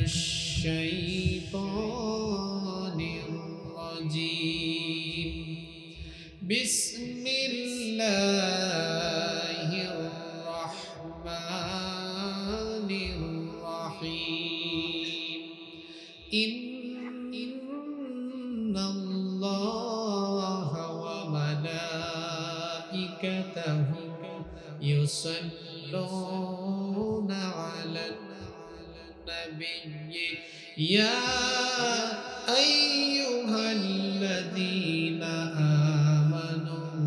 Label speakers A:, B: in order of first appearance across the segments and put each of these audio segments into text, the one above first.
A: الشيطان الرجيم بسم الله الرحمن الرحيم إن الله وملائكته يصلون على النبي يا أيها الذين آمنوا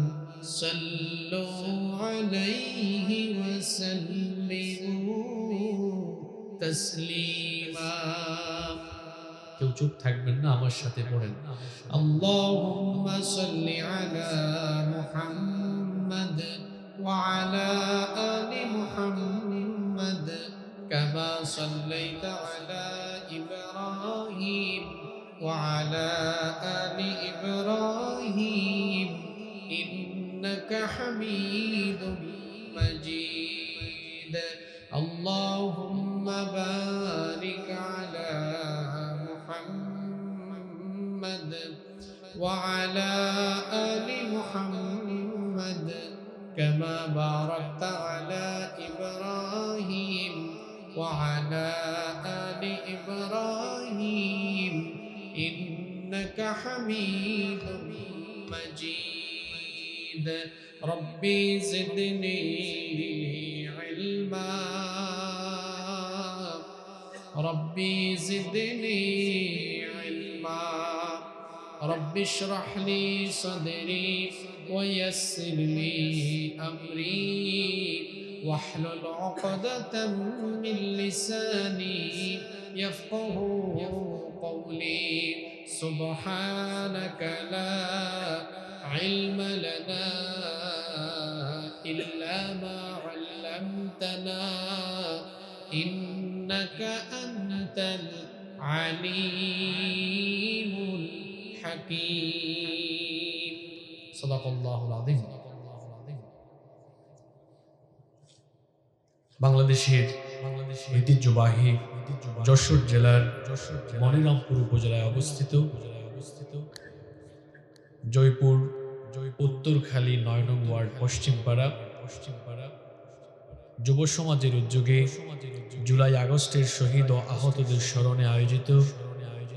A: صلوا عليه وسلموا تسليما কেউ চুপ থাকবেন না, আমার সাথে পড়েন আল্লাহুম্মা সাল্লি আলা মুহাম্মাদ ওয়া আলা আলি মুহাম্মাদ কামা সাল্লাইতা আলা ইব্রাহিম ওয়া আলা আলি ইব্রাহিম ইন্নাকা হামিদুম মাজিদ আল্লাহুম্মা বারিক আলা محمد وعلى آل محمد كما باركت على إبراهيم وعلى آل إبراهيم إنك حميد مجيد ربي زدني علما ربي زدني علما رب اشرح لي صدري ويسر لي أمري واحلل عقدة من لساني يفقه قولي سبحانك لا علم لنا إلا ما علمتنا إنك أنت العليم الحكيم صدق الله العظيم বাংলাদেশের ঐতিহ্যবাহী যশোর জেলার মনিরামপুর উপজেলায় অবস্থিত জয়পুর উত্তরখালী ৯ নং ওয়ার্ড পশ্চিমপাড়া যুব সমাজের উদ্যোগে জুলাই আগস্টের শহীদ ও আহতদের স্মরণে আয়োজিত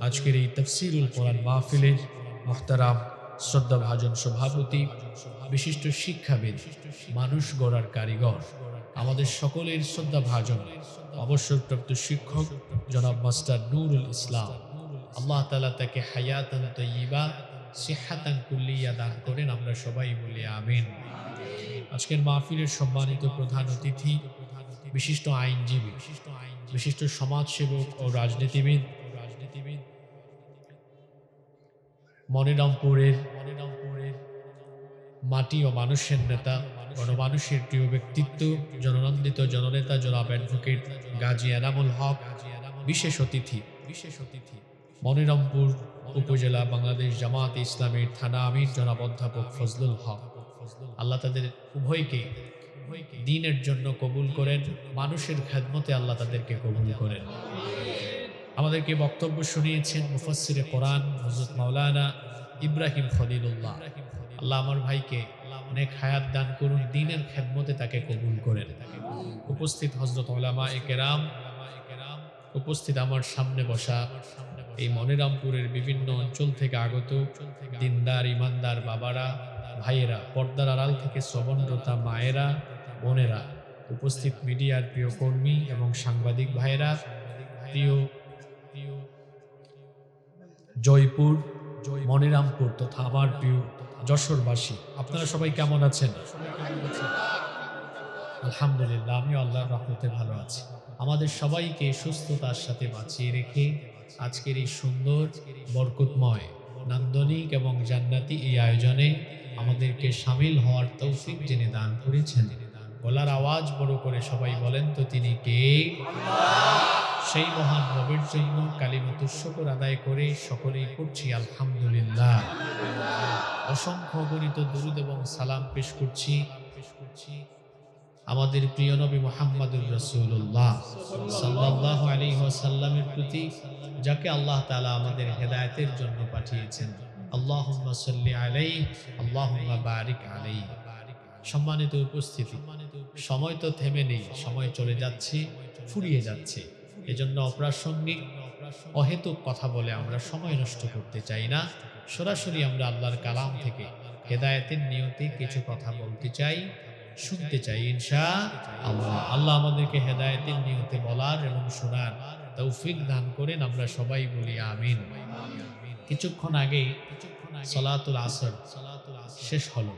A: আজকের এই তাফসীরুল কোরআন মাহফিলের মুহতারাম শ্রদ্ধাভাজন সভাপতি, বিশিষ্ট শিক্ষাবিদ, মানুষ গড়ার কারিগর, আমাদের সকলের শ্রদ্ধাভাজন অবসরপ্রাপ্ত শিক্ষক জনাব মাস্টার নুরুল ইসলাম, আল্লাহ তাআলা তাকে হায়াতান তাইয়্যিবা সিহহাতান কুল্লিয়া দান করেন। আমরা সবাই বলি আমিন। আজকের মাহফিলের সম্মানিত প্রধান অতিথি, বিশিষ্ট আইনজীবী, বিশিষ্ট সমাজসেবক ও রাজনীতিবিদ, মনিরামপুরের মাটি ও মানুষের নেতা, গণমানুষের প্রিয় ব্যক্তিত্ব, জননন্দিত জননেতা জনাব অ্যাডভোকেট গাজী এনামুল হক, বিশেষ অতিথি মনিরামপুর উপজেলা বাংলাদেশ জামায়াতে ইসলামীর থানা আমির জনাব অধ্যাপক ফজলুল হক। আল্লাহ তাদের উভয়কে দ্বীনের জন্য কবুল করেন, মানুষের খেদমতে আল্লাহ তাদেরকে কবুল করেন। আমাদেরকে বক্তব্য শুনিয়েছেন মুফাসসিরে কোরআন হযরত মাওলানা ইব্রাহিম খলিলুল্লাহ। আল্লাহ আমার ভাইকে নেক হায়াত দান করুন, দ্বীনের খেদমতে তাকে কবুল করেন। উপস্থিত হযরত উলামায়ে কেরাম, উপস্থিত আমার সামনে বসা এই মনিরামপুরের বিভিন্ন অঞ্চল থেকে আগত দিনদার ইমানদার বাবারা, ভাইয়েরা, পর্দার আড়াল থেকে শ্রবণরতা মায়েরা, বোনেরা, উপস্থিত মিডিয়ার প্রিয় কর্মী এবং সাংবাদিক ভাইয়েরা, প্রিয় জয়পুর, মনিরামপুর তথা আমার প্রিয় যশোরবাসী, আপনারা সবাই কেমন আছেন? আলহামদুলিল্লাহ, আমি আল্লাহর রহমতে ভালো আছি। আমাদের সবাইকে সুস্থতার সাথে বাঁচিয়ে রেখে আজকের এই সুন্দর, বরকতময়, নান্দনিক এবং জান্নাতি এই আয়োজনে আমাদেরকে শামিল হওয়ার তৌফিক যিনি দান করেছেন, গলার আওয়াজ বড় করে সবাই বলেন তো তিনি কে? সেই মহান রবের জন্য কালিমাতুশ শুকর আদায় করে সকলেই পড়ছি আলহামদুলিল্লাহ। অসংখ্য গণিত দুরূদ এবং সালাম পেশ করছি আমাদের প্রিয় নবী মুহাম্মদুর রাসূলুল্লাহ সাল্লাল্লাহু আলাইহি ওয়াসাল্লামের প্রতি, যাকে আল্লাহ তাআলা আমাদের হেদায়েতের জন্য পাঠিয়েছেন। আল্লাহুম্মা সাল্লি আলাইহি আল্লাহুম্মা বারিক আলাইহি। সম্মানিত উপস্থিতি, সময় তো থেমে নেই, সময় চলে যাচ্ছে, ফুরিয়ে যাচ্ছে। এজন্য অপ্রাসঙ্গিক অহেতুক কথা বলে আমরা সময় নষ্ট করতে চাই না। সরাসরি আমরা আল্লাহর কালাম থেকে হেদায়েতের নিয়তে কিছু কথা বলতে চাই, শুনতে চাই ইনশাআল্লাহ। আল্লাহ আমাদেরকে হেদায়েতের নিয়তে বলার এবং শোনার তৌফিক দান করেন। আমরা সবাই বলি আমিন। কিছুক্ষণ আগে সালাতুল আসর শেষ হলো,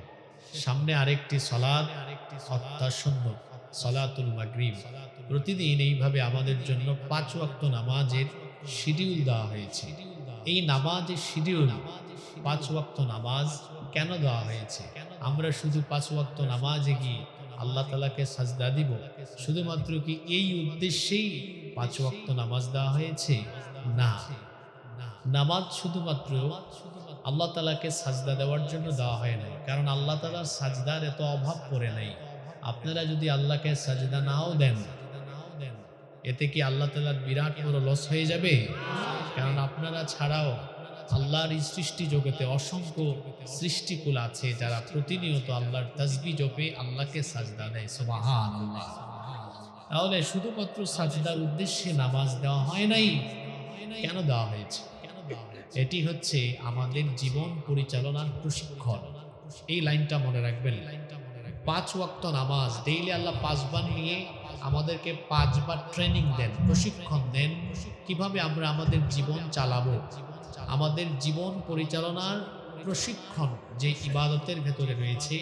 A: সামনে আরেকটি সালাত অত্যাসন্ন, সালাতুল মাগরিব। প্রতিদিন এইভাবে আমাদের জন্য 5 ওয়াক্ত নামাজের শিডিউল দেওয়া হয়েছে। এই নামাজের শিডিউল 5 ওয়াক্ত নামাজ কেন দেওয়া হয়েছে? আমরা শুধু 5 ওয়াক্ত নামাজে গিয়ে আল্লাহ তাআলাকে সাজদা দিব, শুধুমাত্র কি এই উদ্দেশ্যেই 5 ওয়াক্ত নামাজ দেওয়া হয়েছে? না, নামাজ শুধুমাত্র আল্লাহ তাআলাকে সাজদা দেওয়ার জন্য দেওয়া হয় নাই, কারণ আল্লাহ তাআলার সাজদার এত অভাব পড়ে নাই। আপনারা যদি আল্লাহকে সাজদা নাও দেন, এতে কি আল্লাহ তাআলার বিরাট বড় লস হয়ে যাবে? কারণ আপনারা ছাড়াও আল্লাহর এই সৃষ্টি জগতে অসংখ্য সৃষ্টিকুল আছে যারা প্রতিনিয়ত আল্লাহর তাসবিহ জপে আল্লাহকে সাজদা দেয়। সুবহানাল্লাহ। তাহলে শুধুমাত্র সাজদার উদ্দেশ্যে নামাজ দেওয়া হয় নাই, কেন দেওয়া হয়েছে? এটি হচ্ছে আমাদের জীবন পরিচালনার প্রশিক্ষণ। এই লাইনটা মনে রাখবেন। 5 ওয়াক্ত নামাজ ডেইলি আল্লাহ 5 বার নিয়ে আমাদেরকে 5 বার ট্রেনিং দেন, প্রশিক্ষণ দেন, কিভাবে আমরা আমাদের জীবন চালাবো। আমাদের জীবন পরিচালনার প্রশিক্ষণ যে ইবাদতের ভেতরে রয়েছে,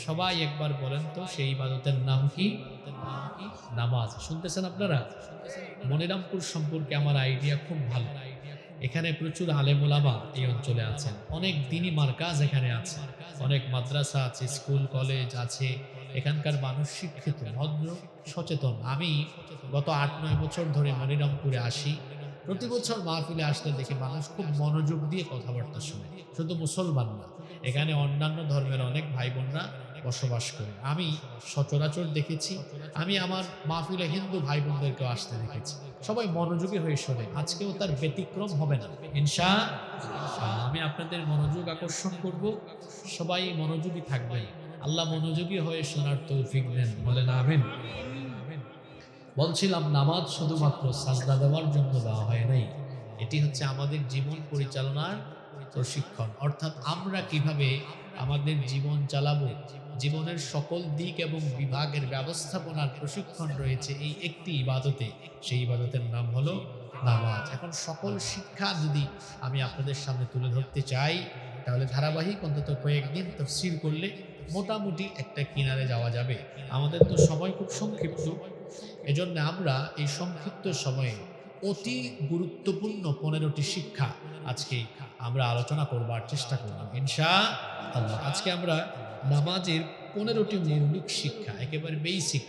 A: সবাই একবার বলেন তো সেই ইবাদতের নাম কি? নামাজ। শুনতেছেন আপনারা? মনিরামপুর সম্পর্কে আমার আইডিয়া খুব ভালো। এখানে প্রচুর আলেম ওলামা এই অঞ্চলে আছেন, অনেক দ্বীনি মারকাজ এখানে আছে, অনেক মাদ্রাসা আছে, স্কুল কলেজ আছে। এখানকার মানুষ শিক্ষিত, ভদ্র, সচেতন। আমি গত 8-9 বছর ধরে মনিরামপুরে আসি। প্রতি বছর মাহফিলে আসলে দেখি মানুষ খুব মনোযোগ দিয়ে কথাবার্তা শুনে। শুধু মুসলমান না, এখানে অন্যান্য ধর্মের অনেক ভাই বোনরা বসবাস করে। আমি সচরাচর দেখেছি, আমি আমার মাহফিলে হিন্দু ভাই বোনদেরকেও আসতে দেখেছি। সবাই মনোযোগী হয়ে শোনে। আজকেও তার ব্যতিক্রম হবে না ইনশাআল্লাহ। আমি আপনাদের মনোযোগ আকর্ষণ করব, সবাই মনোযোগী থাকবেন। আল্লাহ মনোযোগী হয়ে শোনার তৌফিক দেন, বলেন আমিন। বলছিলাম নামাজ শুধুমাত্র সাজদা দেওয়ার জন্য দেওয়া হয় নাই, এটি হচ্ছে আমাদের জীবন পরিচালনার প্রশিক্ষণ। অর্থাৎ আমরা কিভাবে আমাদের জীবন চালাবো, জীবনের সকল দিক এবং বিভাগের ব্যবস্থাপনার প্রশিক্ষণ রয়েছে এই একটি ইবাদতে। সেই ইবাদতের নাম হলো নামাজ। এখন সকল শিক্ষা যদি আমি আপনাদের সামনে তুলে ধরতে চাই, তাহলে ধারাবাহিক অন্তত কয়েকদিন তাফসীর করলে মোটামুটি একটা কিনারে যাওয়া যাবে। আমাদের তো সময় খুব সংক্ষিপ্ত, এজন্য আমরা এই সংক্ষিপ্ত সময়ে অতি গুরুত্বপূর্ণ 15টি শিক্ষা আজকে আমরা আলোচনা করবার চেষ্টা করব ইনশাআল্লাহ। আজকে আমরা নামাজের 15টি মৌলিক শিক্ষা, একেবারে বেসিক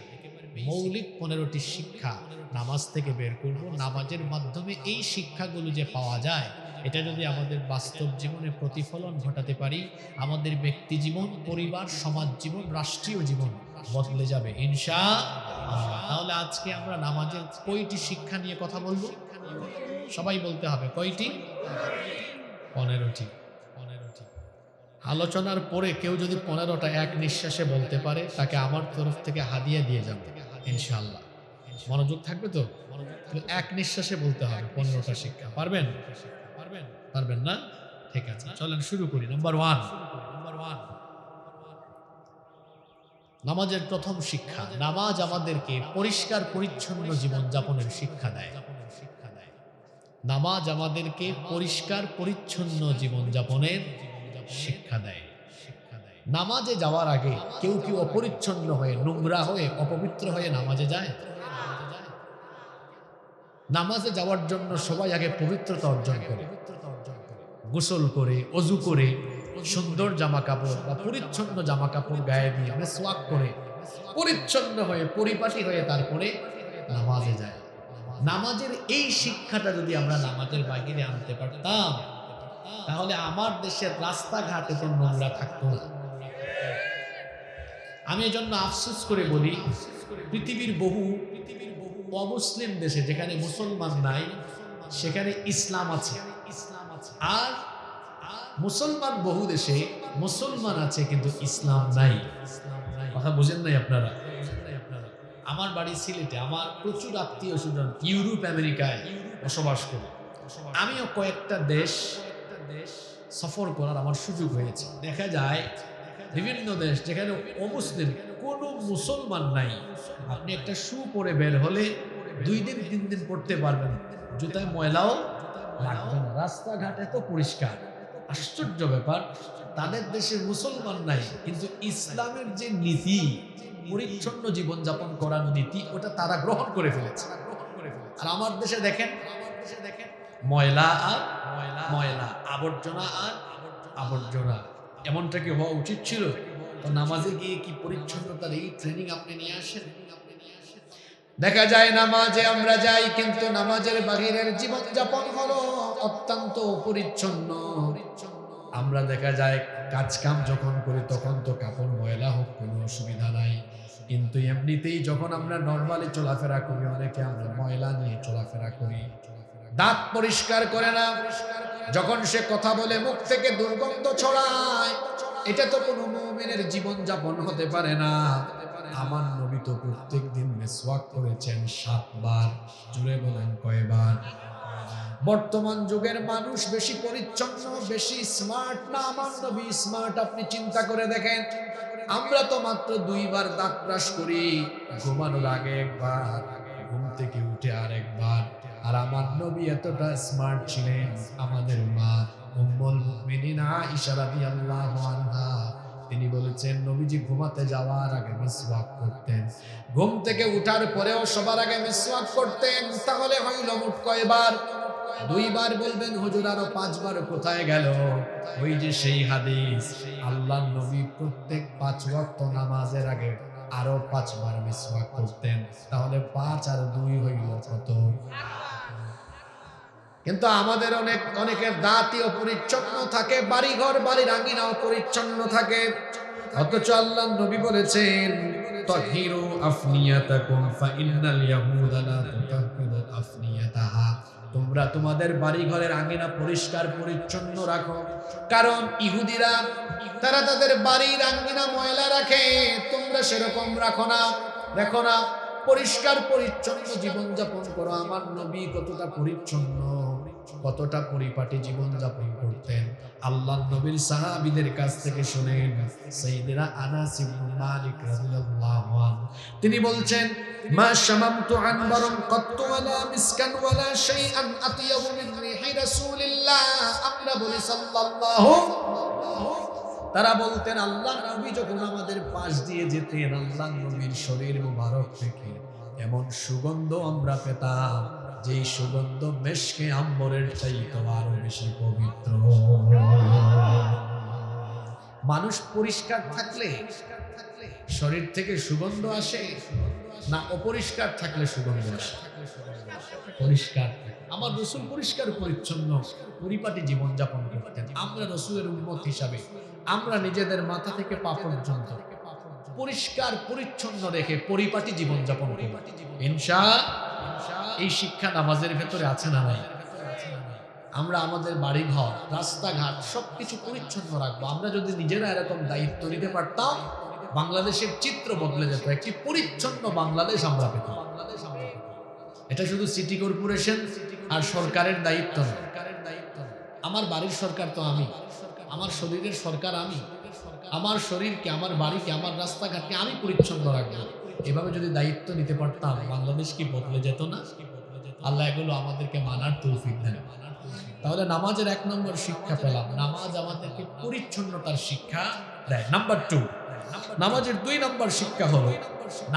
A: মৌলিক 15টি শিক্ষা নামাজ থেকে বের করব। নামাজের মাধ্যমে এই শিক্ষাগুলো যে পাওয়া যায়, এটা যদি আমাদের বাস্তব জীবনে প্রতিফলন ঘটাতে পারি, আমাদের ব্যক্তি জীবন, পরিবার, সমাজ জীবন, রাষ্ট্রীয় জীবন বদলে যাবে ইনশাআল্লাহ। তাহলে আজকে আমরা নামাজের কয়টি শিক্ষা নিয়ে কথা বলবো? সবাই বলতে হবে কয়টি? 15টি। আলোচনার পরে কেউ যদি 15টা এক নিঃশ্বাসে বলতে পারে, তাকে আমার তরফ থেকে হাদিয়া দিয়ে যাবে ইনশাআল্লাহ। মনোযোগ থাকবে তো? এক নিঃশ্বাসে বলতে হবে 15টা শিক্ষা। পারবেন? পারবেন না? ঠিক আছে, চলেন শুরু করি। নাম্বার 1, নামাজের প্রথম শিক্ষা। নামাজ আমাদেরকে পরিষ্কার পরিচ্ছন্ন জীবন যাপনের শিক্ষা দেয়। নামাজ আমাদেরকে পরিষ্কার পরিচ্ছন্ন জীবন যাপনের শিক্ষা দেয়। নামাজে যাওয়ার আগে কেউ কেউ অপরিচ্ছন্ন হয়ে, নোংরা হয়ে, অপবিত্র হয়ে নামাজে যায়? নামাজে যাওয়ার জন্য সবাই আগে পবিত্রতা অর্জন করে, গোসল করে, অজু করে, সুন্দর জামা কাপড় বা পরিচ্ছন্ন জামা কাপড় গায়ে দিয়ে মেসওয়াক করে পরিচ্ছন্ন হয়ে, পরিপাটি হয়ে তারপরে নামাজে যায়। নামাজের এই শিক্ষাটা যদি আমরা নামাজের বাহিরে আনতে পারতাম, তাহলে আমার দেশের রাস্তাঘাটে তো নোংরা থাকতো না। আমি এজন্য আফসোস করে বলি, পৃথিবীর বহু অমুসলিম দেশে যেখানে মুসলমান নাই সেখানে ইসলাম আছে, আর মুসলমান বহু দেশে মুসলমান আছে কিন্তু ইসলাম নাই। কথা বুঝেন নাই আপনারা? আমার বাড়ি সিলেটে, আমার প্রচুর আত্মীয় স্বজন ইউরোপ আমেরিকায় বসবাস করে। আমিও কয়েকটা দেশ সফর করার আমার সুযোগ হয়েছে। দেখা যায় বিভিন্ন দেশ যেখানে অমুসলিম, কোনো মুসলমান নাই, আপনি একটা শু পরে বের হলে 2 দিন 3 দিন পড়তে পারবেন, জুতায় ময়লাও লাগবে না, রাস্তাঘাট এত পরিষ্কার। আশ্চর্য ব্যাপার, তাদের দেশে মুসলমান নাই কিন্তু ইসলামের যে নীতি, পরিচ্ছন্ন জীবনযাপন করার নীতি, ওটা তারা গ্রহণ করে ফেলেছে। আর আমার দেশে দেখেন ময়লা আর ময়লা, আবর্জনা আর আবর্জনা। এমনটা কি হওয়া উচিত ছিল? তো নামাজে গিয়ে কি পরিচ্ছন্নতার এই ট্রেনিং আপনি নিয়ে আসেন? দেখা যায় নামাজে আমরা যাই কিন্তু নামাজের বাহিরের জীবনযাপন হলো অত্যন্ত পরিচ্ছন্ন। আমরা দেখা যায় কাজ কাম যখন করি তখন তো কাপড় ময়লা হোক কোনো অসুবিধা নাই, কিন্তু এমনিতেই যখন আমরা নরমালি চলাফেরা করি অনেকে আমরা ময়লা নিয়ে চলাফেরা করি। দাঁত পরিষ্কার করে না, যখন সে কথা বলে মুখ থেকে দুর্গন্ধ ছড়ায়, এটা তো কোনো মুমিনের জীবনযাপন হতে পারে না। আমার নবী তো প্রত্যেক দিন মিসওয়াক করেছেন 7 বার। জুড়ে বলেন কয়বার? বর্তমান যুগের মানুষ বেশি পরিচ্ছন্ন, বেশি স্মার্ট না? আমার নবী স্মার্ট। আপনি চিন্তা করে দেখেন, আমরা তো মাত্র 2 বার দাঁত ব্রাশ করি, ঘুমানোর আগে একবার, ঘুম থেকে উঠে আরেকবার। আর আমার নবী এতটা স্মার্ট ছিলেন, আমাদের মা উম্মুল মুমিনিন আয়েশা রাদিয়াল্লাহু আনহা তিনি বলেছেন নবীজি ঘুমাতে যাওয়ার আগে মিসওয়াক করতেন, ঘুম থেকে উঠার পরেও সবার আগে মিসওয়াক করতেন। তাহলে হইল মোট কয়বার? 2 বার। বলবেন হুজুর আরো 5 বার কোথায় গেল? ওই যে সেই হাদিস, আল্লাহর নবী প্রত্যেক 5 ওয়াক্ত নামাজের আগে আরো 5 বার মিসওয়াক করতেন। তাহলে 5 আর 2 হইল কত? কিন্তু আমাদের অনেকের দাঁতও পরিচ্ছন্ন থাকে, বাড়িঘর বাড়ির আঙিনাও পরিচ্ছন্ন থাকে, অথচ আল্লাহর নবী বলেছেন তাহিরু আফনিয়াতাকুম ফাইন্নাল ইয়াহুদা লা তুতাহিরু আফনিয়াতাহা, তোমরা তোমাদের বাড়িঘরের আঙিনা পরিষ্কার পরিচ্ছন্ন রাখো, কারণ ইহুদিরা তারা তাদের বাড়ির আঙিনা ময়লা রাখে, তোমরা সেরকম রাখো না। দেখো না, পরিষ্কার পরিচ্ছন্ন জীবনযাপন করো। আমার নবী কতটা পরিচ্ছন্ন, কতটা পরিপাটি জীবনযাপন করতেন। আল্লাহর নবীর সাহাবীদের কাছ থেকে শুনেন, সাইয়েদনা আনাস ইবনে মালিক রাদিয়াল্লাহু আনহু তিনি বলছেন, মা শামামতু আনবারুন কাত্তু ওয়ালা মিসকান ওয়ালা শাইআন আতিয়াবু মিন রিহি রাসূলিল্লাহ। আমরা বলি সাল্লাল্লাহু, তারা বলতেন আল্লাহর নবী যখন আমাদের পাশ দিয়ে যেতেন, আল্লাহর নবীর শরীর মুবারক থেকে এমন সুগন্ধ আমরা পেতাম, যেই সুগন্ধ মেশকে আম্বরের চাইতে আরো বেশি পবিত্র। মানুষ পরিষ্কার থাকলে শরীর থেকে সুগন্ধ আসে না অপরিষ্কার থাকলে সুগন্ধ আসে? পরিষ্কার। আমার রাসূল পরিষ্কার পরিচ্ছন্ন পরিপাটি জীবনযাপন করতেন। আমরা রাসূলের উম্মত হিসাবে আমরা নিজেদের মাথা থেকে পা পর্যন্ত পরিষ্কার পরিচ্ছন্ন রেখে পরিপাটি জীবনযাপন করব। ইনশাআল্লাহ এই শিক্ষা নামাজের ভেতরে আছে না নাই? আমরা আমাদের বাড়ি ঘর রাস্তাঘাট সবকিছু পরিচ্ছন্ন রাখবো। আমরা যদি নিজেরা এরকম দায়িত্ব নিতে পারতাম, বাংলাদেশের চিত্র বদলে যেত, একটি পরিচ্ছন্ন বাংলাদেশ আমরা পেতাম। এটা শুধু সিটি কর্পোরেশন আর সরকারের দায়িত্ব নয়। আমার বাড়ির সরকার তো আমি, আমার শরীরের সরকার আমি, আমার শরীরকে, আমার বাড়িকে, আমার রাস্তাঘাটকে আমি পরিচ্ছন্ন রাখবো। এভাবে যদি দায়িত্ব নিতে পারতাম, বাংলাদেশ কি বদলে যেত না? আল্লাহ এগুলো আমাদেরকে মানার তৌফিক দেন। তাহলে নামাজের 1 নম্বর শিক্ষা পেলাম, নামাজ আমাদেরকে পরিচ্ছন্নতার শিক্ষা দেয়। নাম্বার 2, নামাজের 2 নম্বর শিক্ষা হলো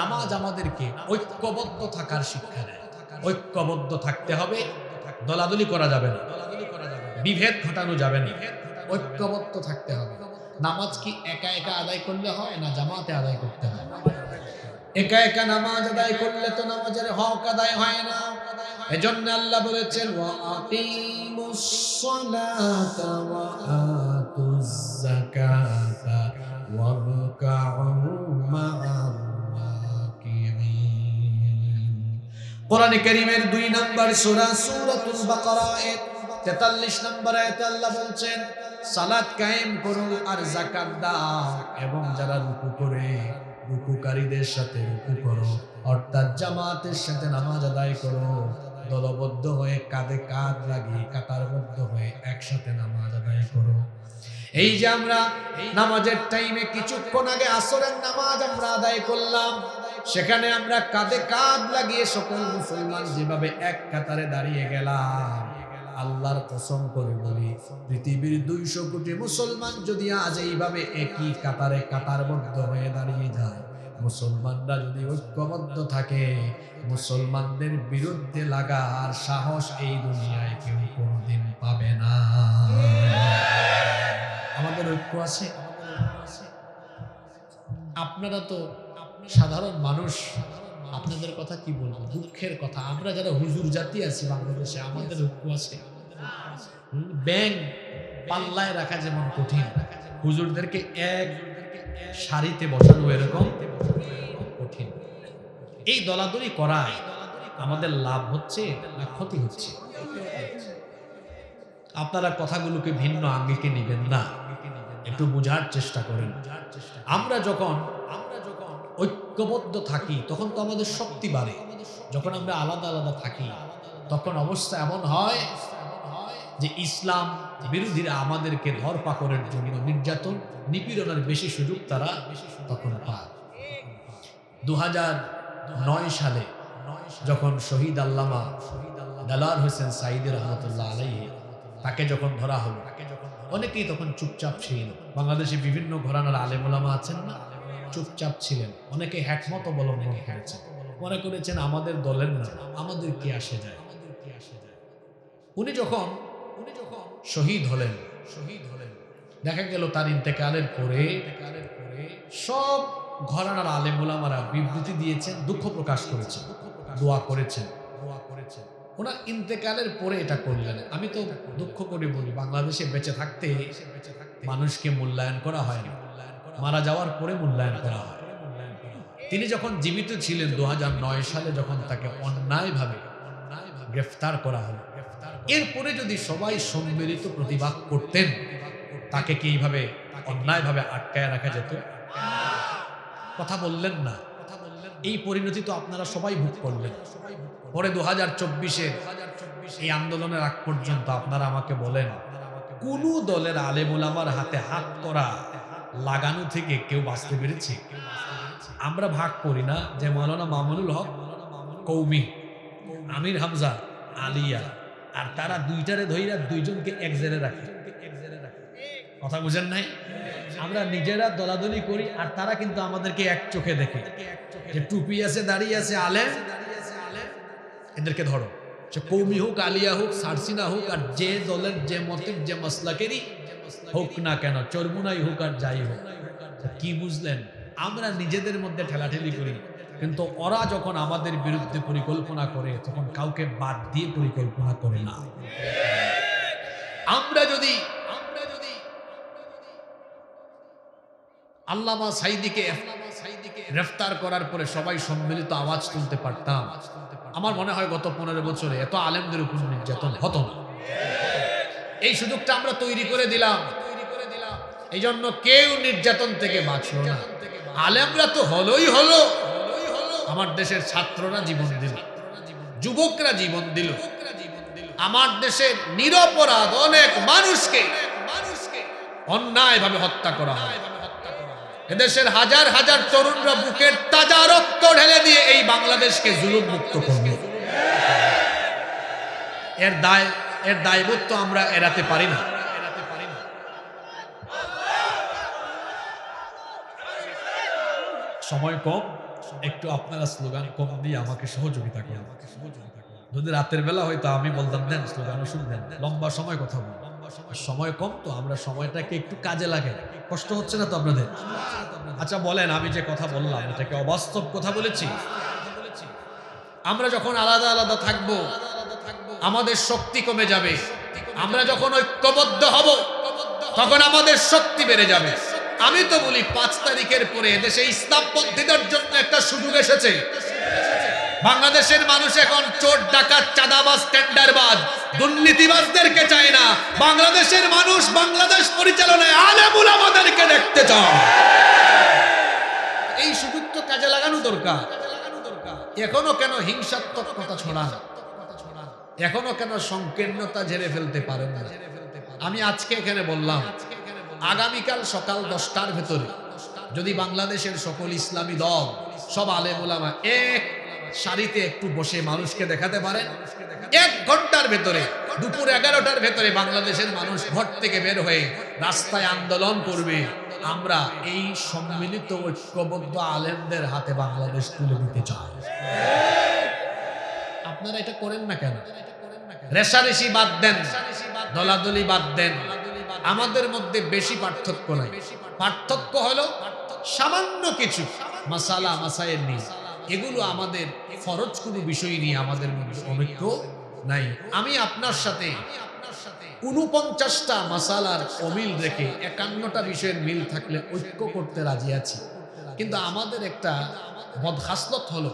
A: নামাজ আমাদেরকে ঐক্যবদ্ধ থাকার শিক্ষা দেয়। ঐক্যবদ্ধ থাকতে হবে, দলাদলি করা যাবে না, বিভেদ ঘটানো যাবে না, ঐক্যবদ্ধ থাকতে হবে। নামাজ কি একা একা আদায় করলে হয় না জামাতে আদায় করতে হয়? একা একা নামাজ আদায় করলে তো নামাজের হক আদায় হয় না। এজন্য আল্লাহ বলেছেন ওয়া আকিমুস সালাতা ওয়া আতুজ যাকাতা
B: واركعوا مع الراكعين কোরআনে কারীমের 2 নম্বর সূরা সূরাতুল বাকারা এর 43 নম্বর আয়াতে আল্লাহ বলছেন সালাত কায়েম করো আর যাকাত দাও এবং যারা রুকু করে রুকুকারীদের সাথে রুকু করো অর্থাৎ জামাতের সাথে নামাজ আদায় করো দলবদ্ধ হয়ে কাঁধে কাঁধ লাগিয়ে কাতারবদ্ধ হয়ে একসাথে নামাজ আদায় করো এই যে আমরা নামাজের টাইমে কিছুক্ষণ আগে আসরের নামাজ আমরা আদায় করলাম সেখানে আমরা কাঁধে কাঁধ লাগিয়ে সকল মুসলমান যেভাবে এক কাতারে দাঁড়িয়ে গেলাম আল্লাহর কসম করে বলি পৃথিবীর 200 কোটি মুসলমান যদি আজ এইভাবে একই কাতারে কাতারবদ্ধ হয়ে দাঁড়িয়ে যায় মুসলমানরা যদি ঐক্যবদ্ধ থাকে মুসলমানদের বিরুদ্ধে লাগার সাহস এই দুনিয়ায় কেউ কোনোদিন পাবে না আমাদের ঐক্য আছে
A: আপনারা তো সাধারণ মানুষ, আপনাদের কথা কি বলবো, দুঃখের কথা। আমরা যারা হুজুর জাতি আছি বাংলাদেশে, আমাদের ঐক্য আছে। ব্যাং পাল্লায় রাখা যেমন কঠিন, হুজুরদেরকে এক সারিতে বসানো এরকম কঠিন। এই দলাদলি করায় আমাদের লাভ হচ্ছে না ক্ষতি হচ্ছে? আপনারা কথাগুলোকে ভিন্ন আঙ্গিকে নেবেন না, একটু বোঝার চেষ্টা করেন। আমরা যখন ঐক্যবদ্ধ থাকি তখন তো আমাদের শক্তি বাড়ে। যখন আমরা আলাদা আলাদা থাকি তখন অবস্থা এমন হয় যে ইসলাম বিরোধীরা আমাদেরকে ধরপাকড়ের জন্য নির্যাতন নিপীড়নের বেশি সুযোগ তারা তখন পায়। 2009 সালে যখন শহীদ আল্লামা দেলাওয়ার হোসেন সাঈদী রহমতুল্লাহ আলাইহি তাকে যখন ধরা হলো, অনেকেই তখন চুপচাপ ছিল। বাংলাদেশে বিভিন্ন ঘরানার আলেম ওলামা আছেন না, চুপচাপ ছিলেন। অনেকে হ্যাকমত অবলম্বন করেছেন, মনে করেছেন আমাদের দলের না, আমাদের কি আসে যায়। উনি যখন শহীদ হলেন দেখা গেল তার ইন্তেকালের পরে সব ঘরানার আলেম ওলামারা বিবৃতি দিয়েছেন, দুঃখ প্রকাশ করেছেন, দোয়া করেছেন। ওনার ইন্তেকালের পরে এটা করলেন। আমি তো দুঃখ করে বলি, বাংলাদেশে বেঁচে থাকতে মানুষকে মূল্যায়ন করা হয় না, মারা যাওয়ার পরে মূল্যায়ন করা হয়। তিনি যখন জীবিত ছিলেন 2009 সালে যখন তাকে অন্যায়ভাবে গ্রেফতার করা হলো, এরপরে যদি সবাই সম্মিলিত প্রতিবাদ করতেন তাকে কি এইভাবে অন্যায়ভাবে আটকায় রাখা যেত? কথা বললেন না। এই পরিণতি তো আপনারা সবাই ভোগ করলেন। পরে 2024-এর এই আন্দোলনের আগ পর্যন্ত আপনারা আমাকে বলেন কোন দলের আলেম ওলামার হাতে হাত করা লাগানো থেকে কেউ বাঁচতে পেরেছে? আমরা ভাগ করি না যে মাওলানা মামুনুল হক কৌমি, আমির হামজা আলিয়া, আর তারা দুইটারে ধইরা দুইজনকে এক জেলে রাখে। কথা বুঝেন নাই? আমরা নিজেরা দলাদলি করি আর তারা কিন্তু আমাদেরকে এক চোখে দেখে যে টুপি আছে, দাঁড়িয়ে আছে, আলেম, এদেরকে ধরো। সে কৌমি হোক, আলিয়া হোক, সারসিনা হোক, আর যে দলের যে মতের যে মাসলাকেরই হোক না কেন, চরমুনাই হোক আর যাই হোক। কি বুঝলেন? আমরা নিজেদের মধ্যে ঠেলাঠেলি করি, কিন্তু ওরা যখন আমাদের বিরুদ্ধে পরিকল্পনা করে তখন কাউকে বাদ দিয়ে পরিকল্পনা করে না। আমরা যদি আল্লামা সাঈদীকে গ্রেফতার করার পরে সবাই সম্মিলিত আওয়াজ তুলতে পারতাম, আমার মনে হয় গত 15 বছরে এত আলেমদের উপর নির্যাতন হতো না। এই সুযোগটা আমরা তৈরি করে দিলাম, এই জন্য কেউ নির্যাতন থেকে বাঁচলো না। আলেমরা তো হলোই হলো, আমার দেশের ছাত্ররা জীবন দিল, যুবকরা জীবন দিল, আমার দেশের নিরপরাধ অনেক মানুষকে অন্যায়ভাবে হত্যা করা হয়। এদেশের হাজার হাজার তরুণরা বুকের তাজা রক্ত ঢেলে দিয়ে এই বাংলাদেশকে জুলুম মুক্ত করল। এর দায়বদ্ধ আমরা এড়াতে পারি না। সময় কম, একটু আপনারা স্লোগান কম দিয়ে আমাকে সহযোগিতা করেন। যদি রাতের বেলা হয়তো আমি বলতাম দেন স্লোগানও শুনবেন, লম্বা সময় কথা বলবো। সময় কম তো আমরা সময়টাকে একটু কাজে লাগে। কষ্ট হচ্ছে না তো আপনাদের? আচ্ছা বলেন, আমি যে কথা বললাম এটাকে অবাস্তব কথা বলেছি? আমরা যখন আলাদা আলাদা থাকবো আমাদের শক্তি কমে যাবে। আমরা যখন ঐক্যবদ্ধ হব তখন আমাদের শক্তি বেড়ে যাবে।
B: আমি তো বলি 5 তারিখের পরে দেশে ইসলামপন্থীদের জন্য একটা সুযোগ এসেছে। বাংলাদেশের মানুষ এখন চোর ডাকাত চাঁদাবাজ টেন্ডারবাজ দুর্নীতিবাজদেরকে চায় না। বাংলাদেশের মানুষ বাংলাদেশ পরিচালনায় আলেম উলামাদেরকে দেখতে চায়। এই সুযোগ তো কাজে লাগানো দরকার। এখনো কেন হিংসাত্মক কথা ছড়ান? এখনো কেন সংকীর্ণতা ঝেড়ে ফেলতে পারেন না? আমি আজকে এখানে বললাম, আগামীকাল সকাল 10টার ভেতরে যদি বাংলাদেশের সকল ইসলামী দল সব আলেম উলামা এক সারিতে একটু বসে মানুষকে দেখাতে পারেন, 1 ঘন্টার ভেতরে দুপুর 11টার ভেতরে বাংলাদেশের মানুষ ঘর থেকে বের হয়ে রাস্তায় আন্দোলন করবে, আমরা এই সম্মিলিত ঐক্যবদ্ধ আলেমদের হাতে বাংলাদেশ তুলে দিতে চাই। আপনারা এটা করেন না কেন? রেশারেশি বাদ দেন, দলাদলি বাদ দেন। আমাদের মধ্যে বেশি পার্থক্য নাই। পার্থক্য হলো সামান্য কিছু মাসালা মাসায়েল নিয়ে। এগুলো আমাদের ফরজ কোনো বিষয় নিয়ে আমাদের মধ্যে অনৈক্য নাই। আমি আপনার সাথে 49টা মাসালার অমিল রেখে 51টা বিষয়ের মিল থাকলে ঐক্য করতে রাজি আছি। কিন্তু আমাদের একটা বদখাসলত হলো,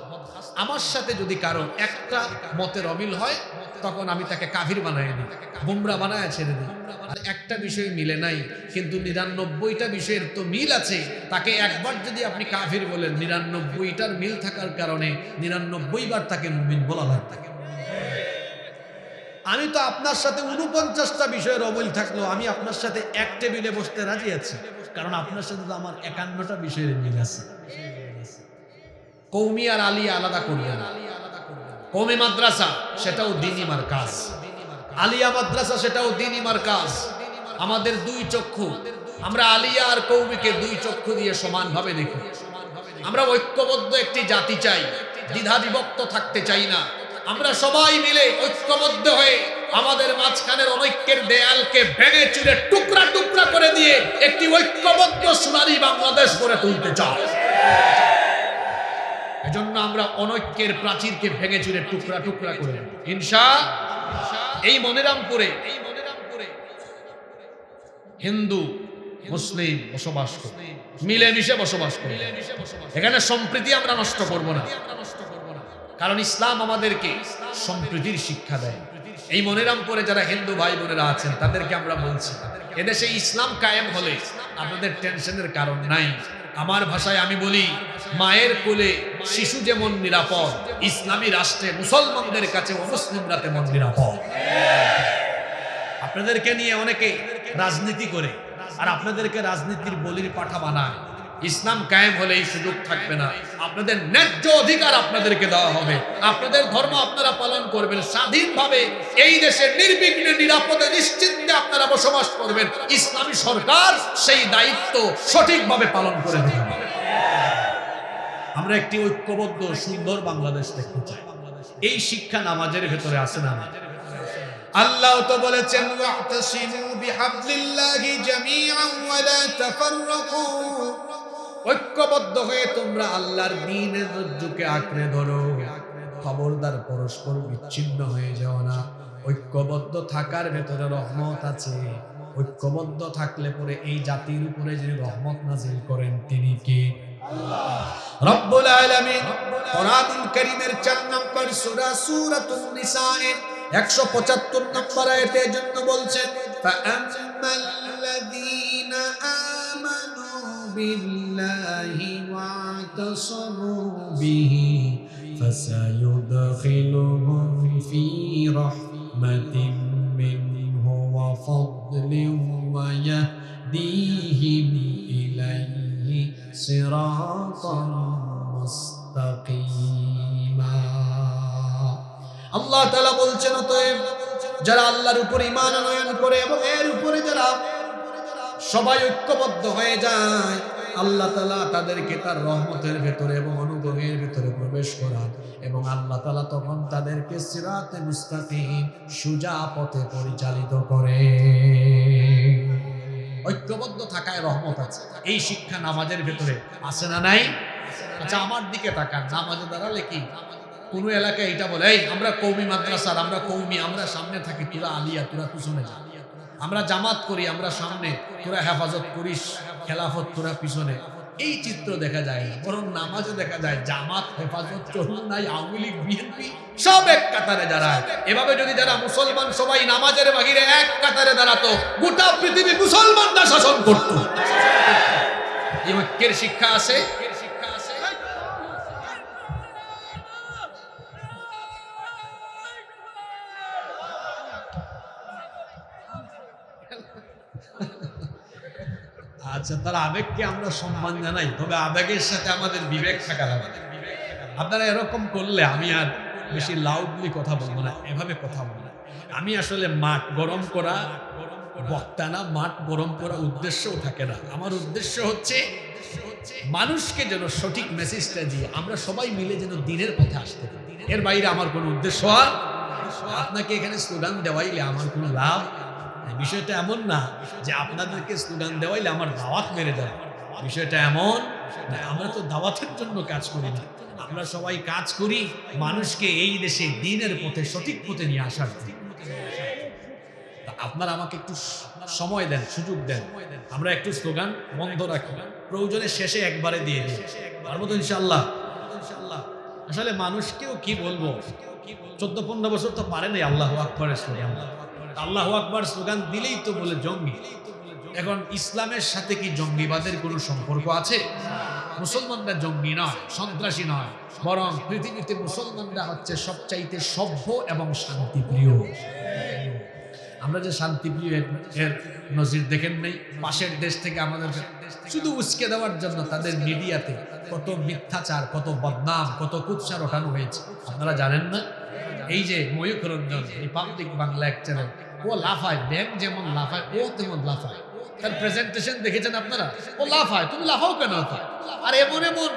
B: আমার সাথে যদি কারো একটা মতের অমিল হয় তখন আমি তাকে কাফির বানায় দিই, গুমরা বানায় ছেড়ে দিই। আর একটা বিষয় মিলে নাই কিন্তু 99টা বিষয়ের তো মিল আছে, তাকে একবার যদি আপনি কাফির বলেন 99টার মিল থাকার কারণে 99 বার তাকে মুমিন বলা লাগবে। আমি তো আপনার সাথে 49টা বিষয়ের অমিল থাকলো আমি আপনার সাথে এক টেবিলে বসতে রাজি আছি, কারণ আপনার সাথে তো আমার 51টা বিষয়ের মিল আছে। কওমি আর আলিয়া আলাদা করবেন না। কওমি মাদ্রাসা সেটাও দ্বীনি মারকাজ, আলিয়া মাদ্রাসা সেটাও দ্বীনি মারকাজ। আমাদের 2 চক্ষু, আমরা আলিয়া আর কওমিকে 2 চক্ষু দিয়ে সমানভাবে দেখি। আমরা ঐক্যবদ্ধ একটি জাতি চাই, দ্বিধা বিভক্ত থাকতে চাই না। আমরা সবাই মিলে ঐক্যবদ্ধ হয়ে আমাদের মাঝখানের অনৈক্যের দেয়ালকে ভেঙে চুরে টুকরা টুকরা করে দিয়ে একটি ঐক্যবদ্ধ সোনালী বাংলাদেশ গড়ে তুলতে চাই। এজন্য আমরা অনৈক্যের প্রাচীরকে ভেঙে চুরে টুকরা টুকরা করে ইনশাআল্লাহ এই মনিরামপুরে হিন্দু মুসলিম বসবাস করে মিলেমিশে বসবাস করে, এখানে সম্প্রীতি আমরা নষ্ট করব না, কারণ ইসলাম আমাদেরকে সম্প্রীতির শিক্ষা দেয়। এই মনিরামপুরে যারা হিন্দু ভাই বোনেরা আছেন তাদেরকে আমরা বলছি, এদেশে ইসলাম কায়েম হলে আপনাদের টেনশনের কারণ নাই। আমার ভাষায় আমি বলি, মায়ের কোলে শিশু যেমন নিরাপদ, ইসলামী রাষ্ট্রে মুসলমানদের কাছে অমুসলিমরা তেমন নিরাপদ। আপনাদেরকে নিয়ে অনেকে রাজনীতি করে আর আপনাদেরকে রাজনীতির বলির পাঠা বানায়। ইসলাম কায়েম হলে এই সুযোগ থাকবে না। আপনাদের ন্যায্য অধিকার আপনাদেরকে দেওয়া হবে, আপনাদের ধর্ম আপনারা পালন করবেন স্বাধীনভাবে, এই দেশে নির্বিঘ্নে নিরাপদে নিশ্চিন্তে আপনারা বসবাস করবেন। ইসলামী সরকার সেই দায়িত্ব সঠিকভাবে পালন করে দেবে। আমরা একটি ঐক্যবদ্ধ সুন্দর বাংলাদেশ দেখতে চাই। এই শিক্ষা নামাজের ভেতরে আছে না? আল্লাহ তো বলেছেন ওয়াতাসিমু বিহাবলিল্লাহি জামিআন ওয়া লা তাফাররাকু, ঐক্যবদ্ধ হয়ে তোমরা আল্লাহর দ্বীনের রজ্জুকে আঁকড়ে ধরো, খবরদার পরস্পর বিচ্ছিন্ন হয়ে যাও না। ঐক্যবদ্ধ থাকার ভেতরে রহমত আছে। ঐক্যবদ্ধ থাকলে পরে এই জাতির উপরে যে রহমত নাজিল করেন তিনি কে? আল্লাহ রব্বুল আলামিন। কোরআনুল কারীমের 4 নম্বর সূরা সূরাতুন নিসায়ের 175 নম্বর আয়াতের জন্য বলছেন ফাআম্মাল্লাযীনা আমানু বিল্লাহি ওয়াতাসামু বিহি ফাসায়ুদখিলুহুম ফি রাহমাতিন মিনহু ওয়া ফাদলিন ওয়া ইয়াহদিহিম ইলাইহি সিরাতান মুস্তাকিমা। আল্লাহ তাআলা বলছেন, অতএব যারা আল্লাহর উপর ঈমান আনয়ন করে এবং এর উপরে যারা সবাই ঐক্যবদ্ধ হয়ে যায়, আল্লাহ তাআলা তাদেরকে তার রহমতের ভেতরে এবং অনুগ্রহের ভেতরে প্রবেশ করান এবং আল্লাহ তাআলা তখন তাদেরকে সিরাতে মুস্তাকিম সোজা পথে পরিচালিত করে। ঐক্যবদ্ধ থাকায় রহমত আছে। এই শিক্ষা নামাজের ভেতরে আছে না নাই? আচ্ছা আমার দিকে তাকান, নামাজে দাঁড়ালে কি কোন এলাকায় এটা বলে এই আমরা কওমি মাদ্রাসার, আমরা কওমি, আমরা সামনে থাকি, তোরা আলিয়া, তোরা পিছনে যা। আমরা জামাত করি, আমরা সামনে, তোরা হেফাজত করিস। খেলাফত তোরা পিছনে, এই চিত্র দেখা যায় না, বরং নামাজে দেখা যায় জামাত, হেফাজত, চরমুনাই, আওয়ামী লীগ, বিএনপি সব এক কাতারে দাঁড়ায়। এভাবে যদি যারা মুসলমান সবাই নামাজের বাহিরে এক কাতারে দাঁড়াতো, গোটা পৃথিবী মুসলমানরা শাসন করত। এই ঐক্যের শিক্ষা আছে। আচ্ছা, তার আবেগকে আমরা সম্মান জানাই, তবে আবেগের সাথে আমাদের বিবেক থাকা লাগবে। আপনারা এরকম করলে আমি আর বেশি লাউডলি কথা বলবো না, এভাবে কথা বলবো না। আমি আসলে মাঠ গরম করা বক্তা না, মাঠ গরম করা উদ্দেশ্যও থাকে না। আমার উদ্দেশ্য হচ্ছে মানুষকে যেন সঠিক মেসেজটা দিয়ে আমরা সবাই মিলে যেন দিনের পথে আসতে পারি। এর বাইরে আমার কোনো উদ্দেশ্য আর আপনাকে এখানে স্লোগান দেওয়াইলে আমার কোনো লাভ। বিষয়টা এমন না যে আপনাদেরকে স্লোগান দেওয়াইলে আমার দাওয়াত মেরে যাবে। বিষয়টা এমন না, আমরা তো দাওয়াতের জন্য কাজ করি না, আমরা সবাই কাজ করি মানুষকে এই দেশে দিনের পথে সঠিক পথে নিয়ে আসার জন্য। আপনারা আমাকে একটু সময় দেন, সুযোগ দেন, আমরা একটু স্লোগান বন্ধ রাখি, প্রয়োজনে শেষে একবারে দিয়ে দিই, পারবো তো ইনশাআল্লাহ। আসলে মানুষকেও কি বলবো, 14-15 বছর তো পারে নাই আল্লাহু আকবারের স্লোগান। আল্লাহু আকবার স্লোগান দিলেই তো বলে জঙ্গি। এখন ইসলামের সাথে কি জঙ্গিবাদের কোনো সম্পর্ক আছে? মুসলমানরা জঙ্গি নয়, সন্ত্রাসী নয়, বরং পৃথিবীতে মুসলমানরা হচ্ছে সবচাইতে সভ্য এবং শান্তিপ্রিয়। আমরা যে শান্তিপ্রিয় এর নজির দেখেন নাই? পাশের দেশ থেকে আমাদের শুধু উস্কে দেওয়ার জন্য তাদের মিডিয়াতে কত মিথ্যাচার, কত বদনাম, কত কুৎসার ওঠানো হয়েছে, আপনারা জানেন না? এই যে ময়ূখ রঞ্জন রিপাবলিক বাংলা এক চ্যানেল, ও লাফায়, ব্যাগ যেমন লাফায় ও তেমন লাফায়। তার প্রেজেন্টেশন দেখেছেন আপনারা? ও লাফায়, তুমি লাফাও কেন? আর এমন এমন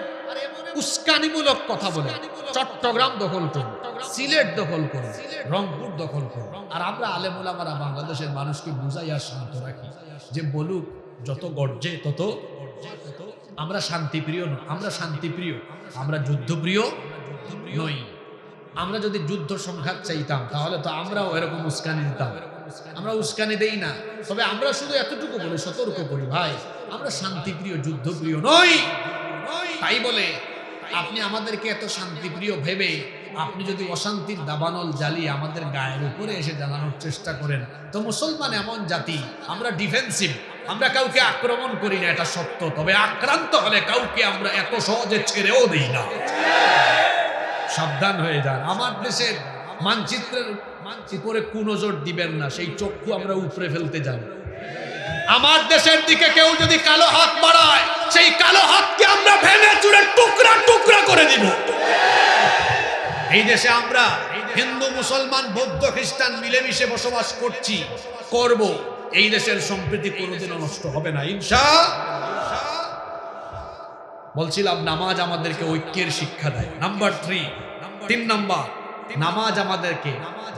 B: উস্কানিমূলক কথা বলে চট্টগ্রাম দখল করুন, সিলেট দখল করুন, রংপুর দখল করুন। আর আমরা আলেম ওলামারা বাংলাদেশের মানুষকে বুঝাই আর শান্ত রাখি যে বলুক, যত গর্জে তত। আমরা শান্তিপ্রিয় নই, আমরা শান্তিপ্রিয়, আমরা যুদ্ধপ্রিয় নই। আমরা যদি যুদ্ধ সংঘাত চাইতাম তাহলে তো আমরাও এরকম উস্কানি দিতাম। আমরা উস্কানি দেই না, তবে আমরা শুধু এতটুকু বলে সতর্ক করি, ভাই আমরা শান্তিপ্রিয়, যুদ্ধপ্রিয় নই। তাই বলে আপনি আমাদেরকে এত শান্তিপ্রিয় ভেবে আপনি যদি অশান্তির দাবানল জ্বালিয়ে আমাদের গায়ের উপরে এসে জ্বালানোর চেষ্টা করেন, তো মুসলমান এমন জাতি, আমরা ডিফেন্সিভ, আমরা কাউকে আক্রমণ করি না, এটা সত্য, তবে আক্রান্ত হলে কাউকে আমরা এত সহজে ছেড়েও দিই না। সাবধান হয়ে যান। আমার দেশের মানচিত্রের উপরে কুনজর দিবেন না, সেই চক্ষু আমরা উপরে ফেলতে যাই। আমার দেশের দিকে কেউ যদি কালো হাত বাড়ায়, সেই কালো হাতকে আমরা ভেঙে চুরে টুকরা টুকরা করে দিব। এই দেশে আমরা হিন্দু, মুসলমান, বৌদ্ধ, খ্রিস্টান মিলেমিশে বসবাস করছি, করব। এই দেশের সম্প্রীতি কোনোদিনও নষ্ট হবে না ইনশাআল্লাহ। বলছিলাম নামাজ আমাদেরকে ঐক্যের শিক্ষা দেয়। নাম্বার 3 নাম্বার, নামাজ আমাদেরকে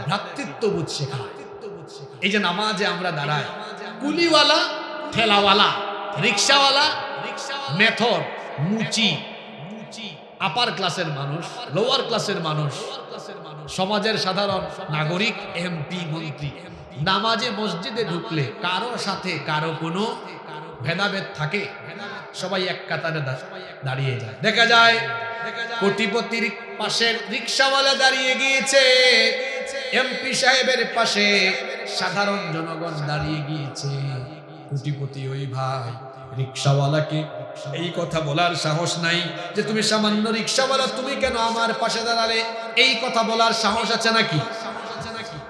B: ভ্রাতৃত্ববোধ শেখায়। এই যে নামাজে আমরা দাঁড়াই, কুলিওয়ালা, ঠেলাওয়ালা, রিক্সাওয়ালা, মেথর, মুচি, আপার ক্লাসের মানুষ, লোয়ার ক্লাসের মানুষ, সমাজের সাধারণ নাগরিক, এমপি, মন্ত্রী, নামাজে মসজিদে ঢুকলে কারো সাথে কারো কোনো ভেদাভেদ থাকে? সবাই এক কাতারে দাঁড়িয়ে যায়। দেখা যায় কোটিপতির পাশে রিক্সাওয়ালা দাঁড়িয়ে গিয়েছে, এমপি সাহেবের পাশে সাধারণ জনগণ দাঁড়িয়ে গিয়েছে। কোটিপতি ওই ভাই রিক্সাওয়ালাকে এই কথা বলার সাহস নাই যে তুমি সামান্য রিক্সাওয়ালা, তুমি কেন আমার পাশে দাঁড়ালে? এই কথা বলার সাহস আছে নাকি?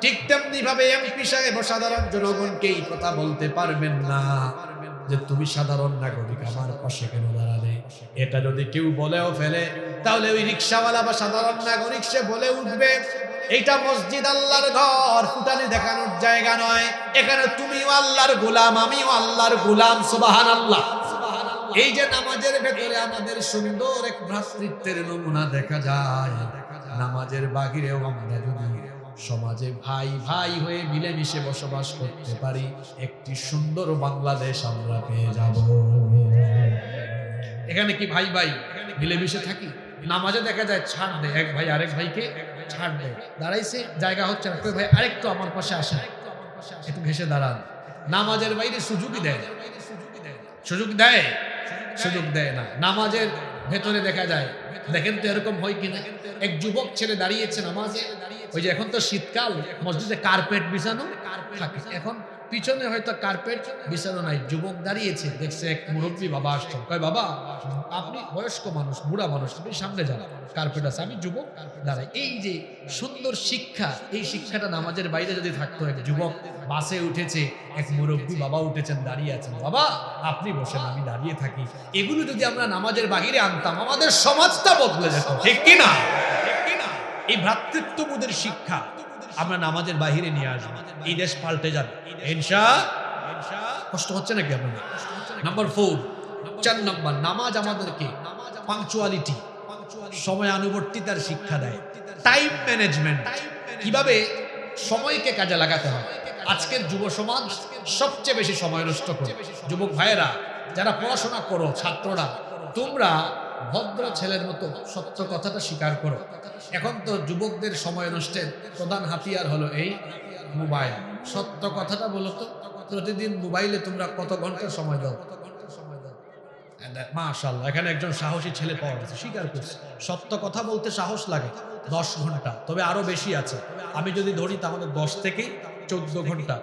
B: ঠিক তেমনি ভাবে এমপি সাহেব সাধারণ জনগণকে এই কথা বলতে পারবেন না যে তুমি সাধারণ নাগরিক আমার পাশে কেন দাঁড়ালে। এটা যদি কেউ বলেও ফেলে, তাহলে ওই রিক্সাওয়ালা বা সাধারণ নাগরিক সে বলে উঠবে, এইটা মসজিদ আল্লাহর ঘর, ফুটানি দেখানোর জায়গা নয়। এখানে তুমিও আল্লাহর গোলাম, আমিও আল্লাহর গোলাম। সুবহানাল্লাহ। এই যে নামাজের ভেতরে আমাদের সুন্দর এক ভ্রাতৃত্বের নমুনা দেখা যায়, নামাজের বাহিরেও আমরা যদি সমাজে ভাই ভাই হয়ে মিলেমিশে বসবাস করতে পারি, একটি সুন্দর বাংলাদেশ আমরা পেয়ে যাব। এখানে কি ভাই ভাই মিলেমিশে থাকি? নামাজে দেখা যায় ছাড় দেয়, এক ভাই আরেক ভাইকে ছাড় দেয়, দাঁড়াইছে জায়গা হচ্ছে না, ভাই আরেকটু আমার পাশে আসেন, একটু ঘেসে দাঁড়ান। নামাজের বাইরে সুযোগই দেয় না। সুযোগ দেয়? সুযোগ দেয় না। নামাজের ভেতরে দেখা যায়, দেখেন তো এরকম হয় কিনা, এক যুবক ছেলে দাঁড়িয়েছে নামাজে, ওই যে এখন তো শীতকাল, মসজিদে কার্পেট বিছানো থাকে, এখন পিছনে হয়তো কার্পেট বিছানো নাই, যুবক দাঁড়িয়েছে, দেখছে এক মুরব্বী বাবা আসছেন, কয় বাবা আপনি বয়স্ক মানুষ, বুড়া মানুষ, আপনি সামনে যান, কার্পেট আছে, আমি যুবক দাঁড়াই। এই যে সুন্দর শিক্ষা, এই শিক্ষাটা নামাজের বাইরে যদি থাকতো, এক যুবক বাসে উঠেছে, এক মুরব্বী বাবা উঠেছেন, দাঁড়িয়ে আছেন, বাবা আপনি বসেন আমি দাঁড়িয়ে থাকি, এগুলো যদি আমরা নামাজের বাহিরে আনতাম, আমাদের সমাজটা বদলে যেত, ঠিক কি না? এই ভ্রাতৃত্ববোধের শিক্ষা আমরা নামাজের বাহিরে নিয়ে আসবো, এই দেশ পাল্টে যাবে ইনশাআল্লাহ। কষ্ট হচ্ছে নাকি আপনাদের? নাম্বার 4, 4 নাম্বার, নামাজ আমাদেরকে পাংচুয়ালিটি, সময় আনুবর্তিতার শিক্ষা দেয়, টাইম ম্যানেজমেন্ট, কিভাবে সময়কে কাজে লাগাতে হয়। আজকের যুব সমাজ সবচেয়ে বেশি সময় নষ্ট করে। যুবক ভাইয়েরা, যারা পড়াশোনা করো, ছাত্ররা, তোমরা ভদ্র ছেলের মতো সত্য কথাটা স্বীকার করো। এখন তো যুবকদের সময় নষ্টের প্রধান হাতিয়ার হলো এই মোবাইল। সত্য কথাটা বলো তো, প্রতিদিন মোবাইলে তোমরা কত ঘন্টা সময় দাও? মাশাআল্লাহ, এখানে একজন সাহসী ছেলে পাওয়া গেছে, স্বীকার করছে, সত্য কথা বলতে সাহস লাগে 10 ঘন্টা, তবে আরো বেশি আছে। আমি যদি ধরি তাহলে 10 থেকে 14 ঘন্টা,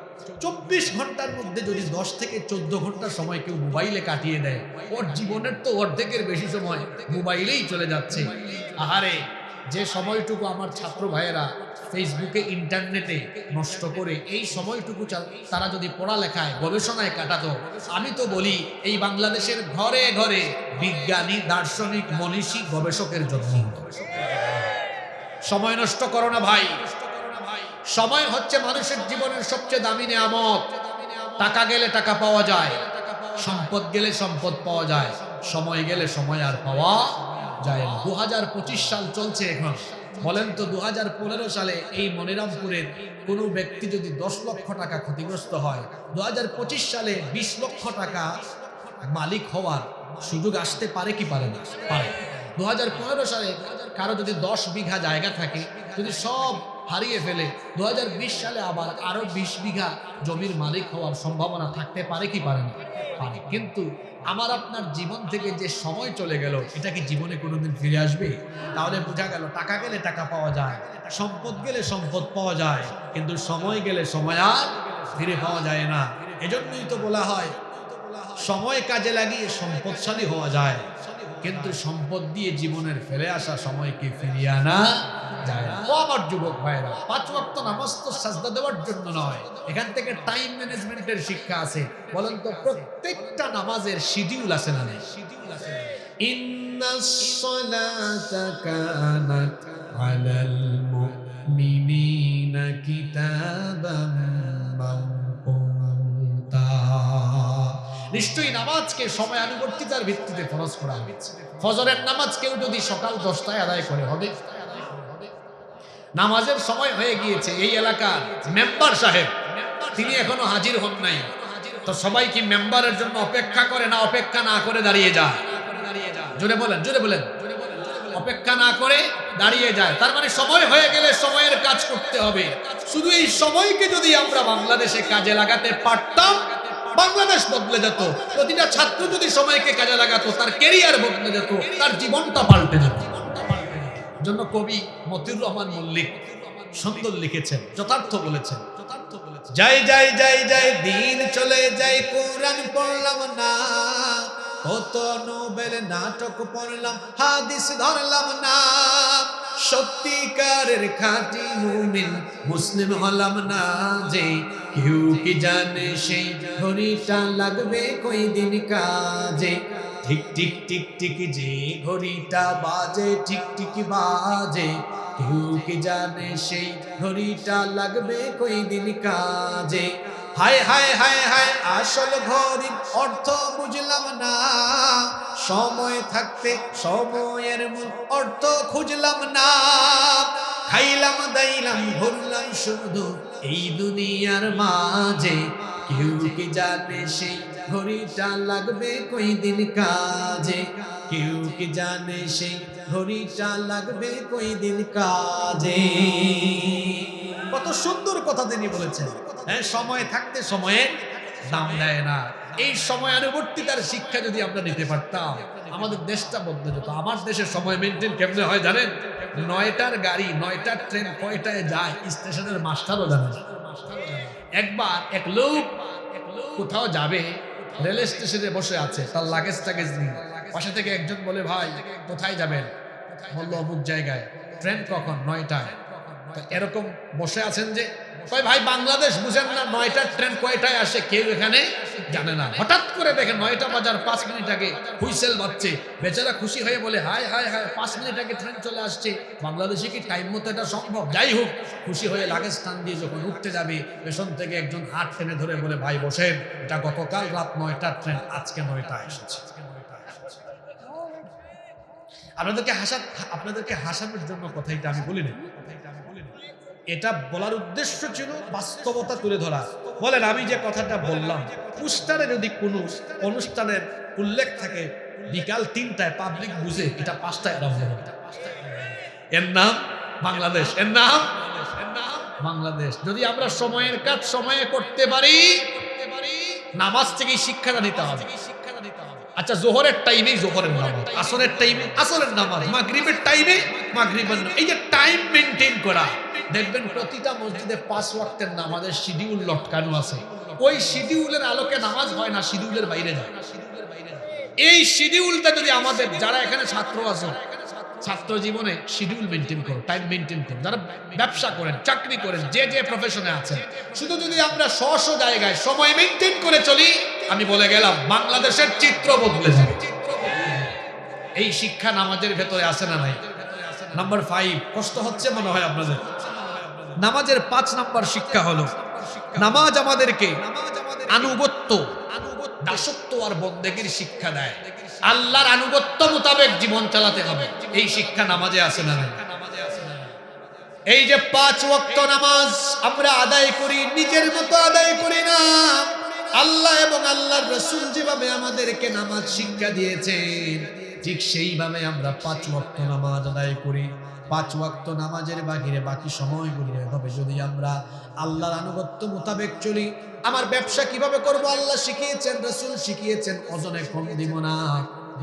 B: 24 ঘন্টার মধ্যে যদি 10 থেকে 14 ঘন্টা সময় কেউ মোবাইলে কাটিয়ে দেয়, ওর জীবনের তো অর্ধেকের বেশি সময় মোবাইলেই চলে যাচ্ছে। আহারে, যে সময়টুকু আমার ছাত্র ভাইয়েরা ফেসবুকে, ইন্টারনেটে নষ্ট করে, এই সময়টুকু তারা যদি পড়ালেখায়, গবেষণায় কাটাতো, আমি তো বলি এই বাংলাদেশের ঘরে ঘরে বিজ্ঞানী, দার্শনিক, মনীষী, গবেষকের জন্ম হতো। সময় নষ্ট করো না ভাই। সময় হচ্ছে মানুষের জীবনের সবচেয়ে দামি নেয়ামত। টাকা গেলে টাকা পাওয়া যায়, সম্পদ গেলে সম্পদ পাওয়া যায়, সময় গেলে সময় আর পাওয়া যায় না। 2025 সাল চলছে এখন, বলেন তো 2015 সালে এই মনিরামপুরের কোনো ব্যক্তি যদি 10 লক্ষ টাকা ক্ষতিগ্রস্ত হয়, 2025 সালে 20 লক্ষ টাকা মালিক হওয়ার সুযোগ আসতে পারে কি পারে না? পারে। 2015 সালে কারো যদি 10 বিঘা জায়গা থাকে, যদি সব হারিয়ে ফেলে, 2020 সালে আবার আরো 20 বিঘা জমির মালিক হওয়ার সম্ভাবনা থাকতে পারে কি পারে না? পারে। কিন্তু আমার আপনার জীবন থেকে যে সময় চলে গেল, এটা কি জীবনে কোনোদিন ফিরে আসবে? তাহলে বোঝা গেল, টাকা গেলে টাকা পাওয়া যায়, সম্পদ গেলে সম্পদ পাওয়া যায়, কিন্তু সময় গেলে সময় আর ফিরে পাওয়া যায় না। এজন্যই তো বলা হয়, সময় কাজে লাগিয়ে সম্পদশালী হওয়া যায়, কিন্তু সম্পদ দিয়ে জীবনের ফেলে আসা সময়কে ফিরিয়ে আনা যায় না। ও আমার যুবক ভাইরা, 5 ওয়াক্ত নামাজ তো সাজদা দেওয়ার জন্য নয়, এখান থেকে টাইম ম্যানেজমেন্টের শিক্ষা আছে। বলেন তো, প্রত্যেকটা নামাজের শিডিউল আছে না নেই? ইন্নাস সালাতা কানাত আলাল মুমিনিনা কিতাবাম মাওকুতা। নিশ্চয়ই নামাজকে সময় আনুবর্তিতার ভিত্তিতে ফরজ করা হয়েছে। ফজরের নামাজ কেউ যদি সকাল 10টায় আদায় করে হবে, নামাজের সময় হয়ে গিয়েছে, এই এলাকার মেম্বার সাহেব তিনি এখনো হাজির হন নাই, তো সবাই কি মেম্বারের জন্য অপেক্ষা করে না অপেক্ষা না করে দাঁড়িয়ে যায়? জোরে বলেন, জোরে বলেন। অপেক্ষা না করে দাঁড়িয়ে যায়, তার মানে সময় হয়ে গেলে সময়ের কাজ করতে হবে। শুধু এই সময়কে যদি আমরা বাংলাদেশে কাজে লাগাতে পারতাম, বাংলাদেশ বদলে যেত। প্রতিটা ছাত্র যদি সময়কে কাজে লাগাতো, তার ক্যারিয়ার বদলে যেত, তার জীবনটা পাল্টে যেত। জন্য কবি মতিউর রহমান মল্লিক সুন্দর লিখেছেন, যথার্থ বলেছেন, যাই যাই যাই যাই দিন চলে যাই, কোরআন পড়লাম না, কত নোবেল নাটক পড়লাম, হাদিস ধরলাম না, সত্যিকারের খাঁটি মুমিন মুসলিম হলাম না যে, কেউ কি জানে সেই ঘড়িটা লাগবে কই দিন কাজে, ঠিক ঠিক ঠিক ঠিক যে ঘড়িটা বাজে, ঠিক ঠিক বাজে, কেউ কি জানে সেই ঘড়িটা লাগবে কই দিন কাজে। হায় হায় হায় হায়, আসল ঘড়ির অর্থ বুঝলাম না, সময় থাকতে সময়ের মূল অর্থ খুঁজলাম না, খাইলাম দাইলাম ঘুরলাম শুধু এই দুনিয়ার মাঝে, কেউ কি জানে সেই ঘড়িটা লাগবে কই দিন কাজে, কেউ কি জানে সেই ঘড়িটা লাগবে কই দিন কাজে। কত সুন্দর কথা তিনি বলেছেন। হ্যাঁ, সময় থাকতে সময়ের দাম দেয় না। এই সময়ানুবর্তিতার শিক্ষা যদি আমরা নিতে পারতাম, আমাদের দেশটা বদলে যেত। আমার দেশের সময় মেনটেন কেমনে হয় জানেন? 9টার গাড়ি 9টার ট্রেন কয়টায় যায় স্টেশনের মাস্টারও জানে না। একবার এক লোক কোথাও যাবে, রেল স্টেশনে বসে আছে, তার লাগেজ টাগেজ নিয়ে। পাশে থেকে একজন বলে, ভাই কোথায় যাবেন? বললো অমুক জায়গায়। ট্রেন কখন? 9টায়। তো এরকম বসে আছেন যে, কয় ভাই বাংলাদেশ বুঝেন না 9টার ট্রেন কয়টায় আসে কেউ এখানে জানে না। হঠাৎ করে দেখেন 9টা বাজার 5 মিনিট আগে হুইসেল বাজছে। বেচারা খুশি হয়ে বলে, হায় হায় হায়, 5 মিনিট আগে ট্রেন চলে আসছে, বাংলাদেশে কি টাইম মতো এটা সম্ভব? যাই হোক, খুশি হয়ে লাগেজ স্থান দিয়ে যখন উঠতে যাবে, পেছন থেকে একজন হাত টেনে ধরে বলে, ভাই বসেন, এটা গতকাল রাত 9টার ট্রেন, আজকে 9টায় এসেছে। আপনাদেরকে হাসানোর জন্য কথা এটা আমি বলিনি, এটা বলার উদ্দেশ্য ছিল বাস্তবতা তুলে ধরা। বলেন, আমি যে কথাটা বললাম, পোস্টারে যদি কোনো অনুষ্ঠানের উল্লেখ থাকে বিকাল 3টায়, পাবলিক বুঝে এটা 5টায় আরম্ভ হবে। এর নাম বাংলাদেশ, এর নাম বাংলাদেশ। যদি আমরা সময়ের কাজ সময়ে করতে পারি, নামাজ থেকেই শিক্ষাটা নিতে হবে। আচ্ছা, জোহরের টাইমে জোহরের নামাজ, আসরের টাইমে আসরের নামাজ, মাগরিবের টাইমে মাগরিবের নামাজ। এই যে টাইম মেনটেন করা, দেখবেন প্রতিটা মসজিদে 5 ওয়াক্তের নামাজের শিডিউল লটকানো আছে। ওই শিডিউলের আলোকে নামাজ হয় না, শিডিউলের বাইরে যায়। এই শিডিউলটা যদি আমাদের, যারা এখানে ছাত্র আছে, ছাত্র জীবনে শিডিউল মেনটেন করো, টাইম মেনটেন করো। যারা ব্যবসা করেন, চাকরি করেন, যে যে প্রফেশনে আছেন, শুধু যদি আমরা স্ব জায়গায় সময় মেনটেন করে চলি, আমি বলে গেলাম বাংলাদেশের চিত্র বদলে যাবে। এই শিক্ষা নামাজের ভেতরে আছে না নাই? নাম্বার 5, কষ্ট হচ্ছে মনে হয় আপনাদের। নামাজের 5 নাম্বার শিক্ষা হলো, নামাজ আমাদেরকে আনুগত্য, দাসত্ব আর বন্দেগীর শিক্ষা দেয়। আল্লাহর আনুগত্য মোতাবেক জীবন চালাতে হবে, এই শিক্ষা নামাজে আছে না নাই? এই যে 5 ওয়াক্ত নামাজ আমরা আদায় করি, নিজের মতো আদায় করি না। আল্লাহ এবং আল্লাহর রাসূল যেভাবে আমাদেরকে নামাজ শিক্ষা দিয়েছেন, ঠিক সেইভাবে আমরা 5 ওয়াক্ত নামাজ আদায় করি। 5 ওয়াক্ত নামাজের বাহিরে বাকি সময়গুলি এভাবে যদি আমরা আল্লাহর আনুগত্য মোতাবেক চলি। আমার ব্যবসা কিভাবে করব আল্লাহ শিখিয়েছেন, রাসূল শিখিয়েছেন। ওজনে কম দিব না,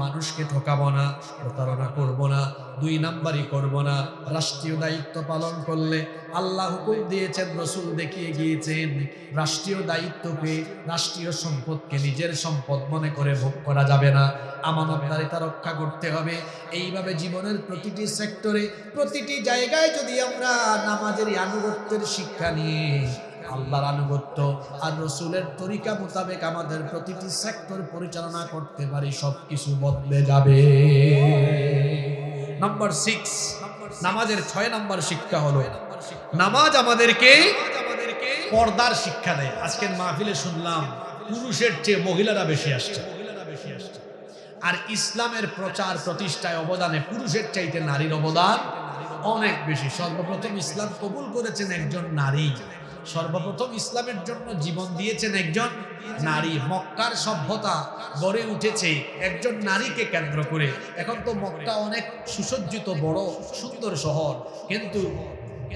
B: মানুষকে ঠকাবো না, প্রতারণা করব না, 2 নাম্বারই করব না। রাষ্ট্রীয় দায়িত্ব পালন করলে আল্লাহ হুকুম দিয়েছেন, রাসূল দেখিয়ে গিয়েছেন, রাষ্ট্রীয় দায়িত্বকে, রাষ্ট্রীয় সম্পদকে নিজের সম্পদ মনে করে ভোগ করা যাবে না। আমানতদারিতা রক্ষা করতে হবে। এইভাবে জীবনের প্রতিটি সেক্টরে, প্রতিটি জায়গায় যদি আমরা নামাজের আনুগত্যের শিক্ষা নিয়ে আল্লাহর আনুগত্য আর রাসূলের তরিকা মোতাবেক আমাদের প্রতিটি সেক্টর পরিচালনা করতে পারি, সবকিছু বদলে যাবে। নাম্বার 6, নামাজের 6 নাম্বার শিক্ষা হলো, নামাজ আমাদেরকে পর্দার শিক্ষা দেয়। আজকের মাহফিলে শুনলাম পুরুষের চেয়ে মহিলারা বেশি আসছে, আর ইসলামের প্রচার প্রতিষ্ঠায় অবদানে পুরুষের চাইতে নারীর অবদান অনেক বেশি। সর্বপ্রথম ইসলাম কবুল করেছেন একজন নারী, সর্বপ্রথম ইসলামের জন্য জীবন দিয়েছেন একজন নারী। মক্কার সভ্যতা গড়ে উঠেছে একজন নারীকে কেন্দ্র করে। এখন তো মক্কা অনেক সুসজ্জিত, বড় সুন্দর শহর, কিন্তু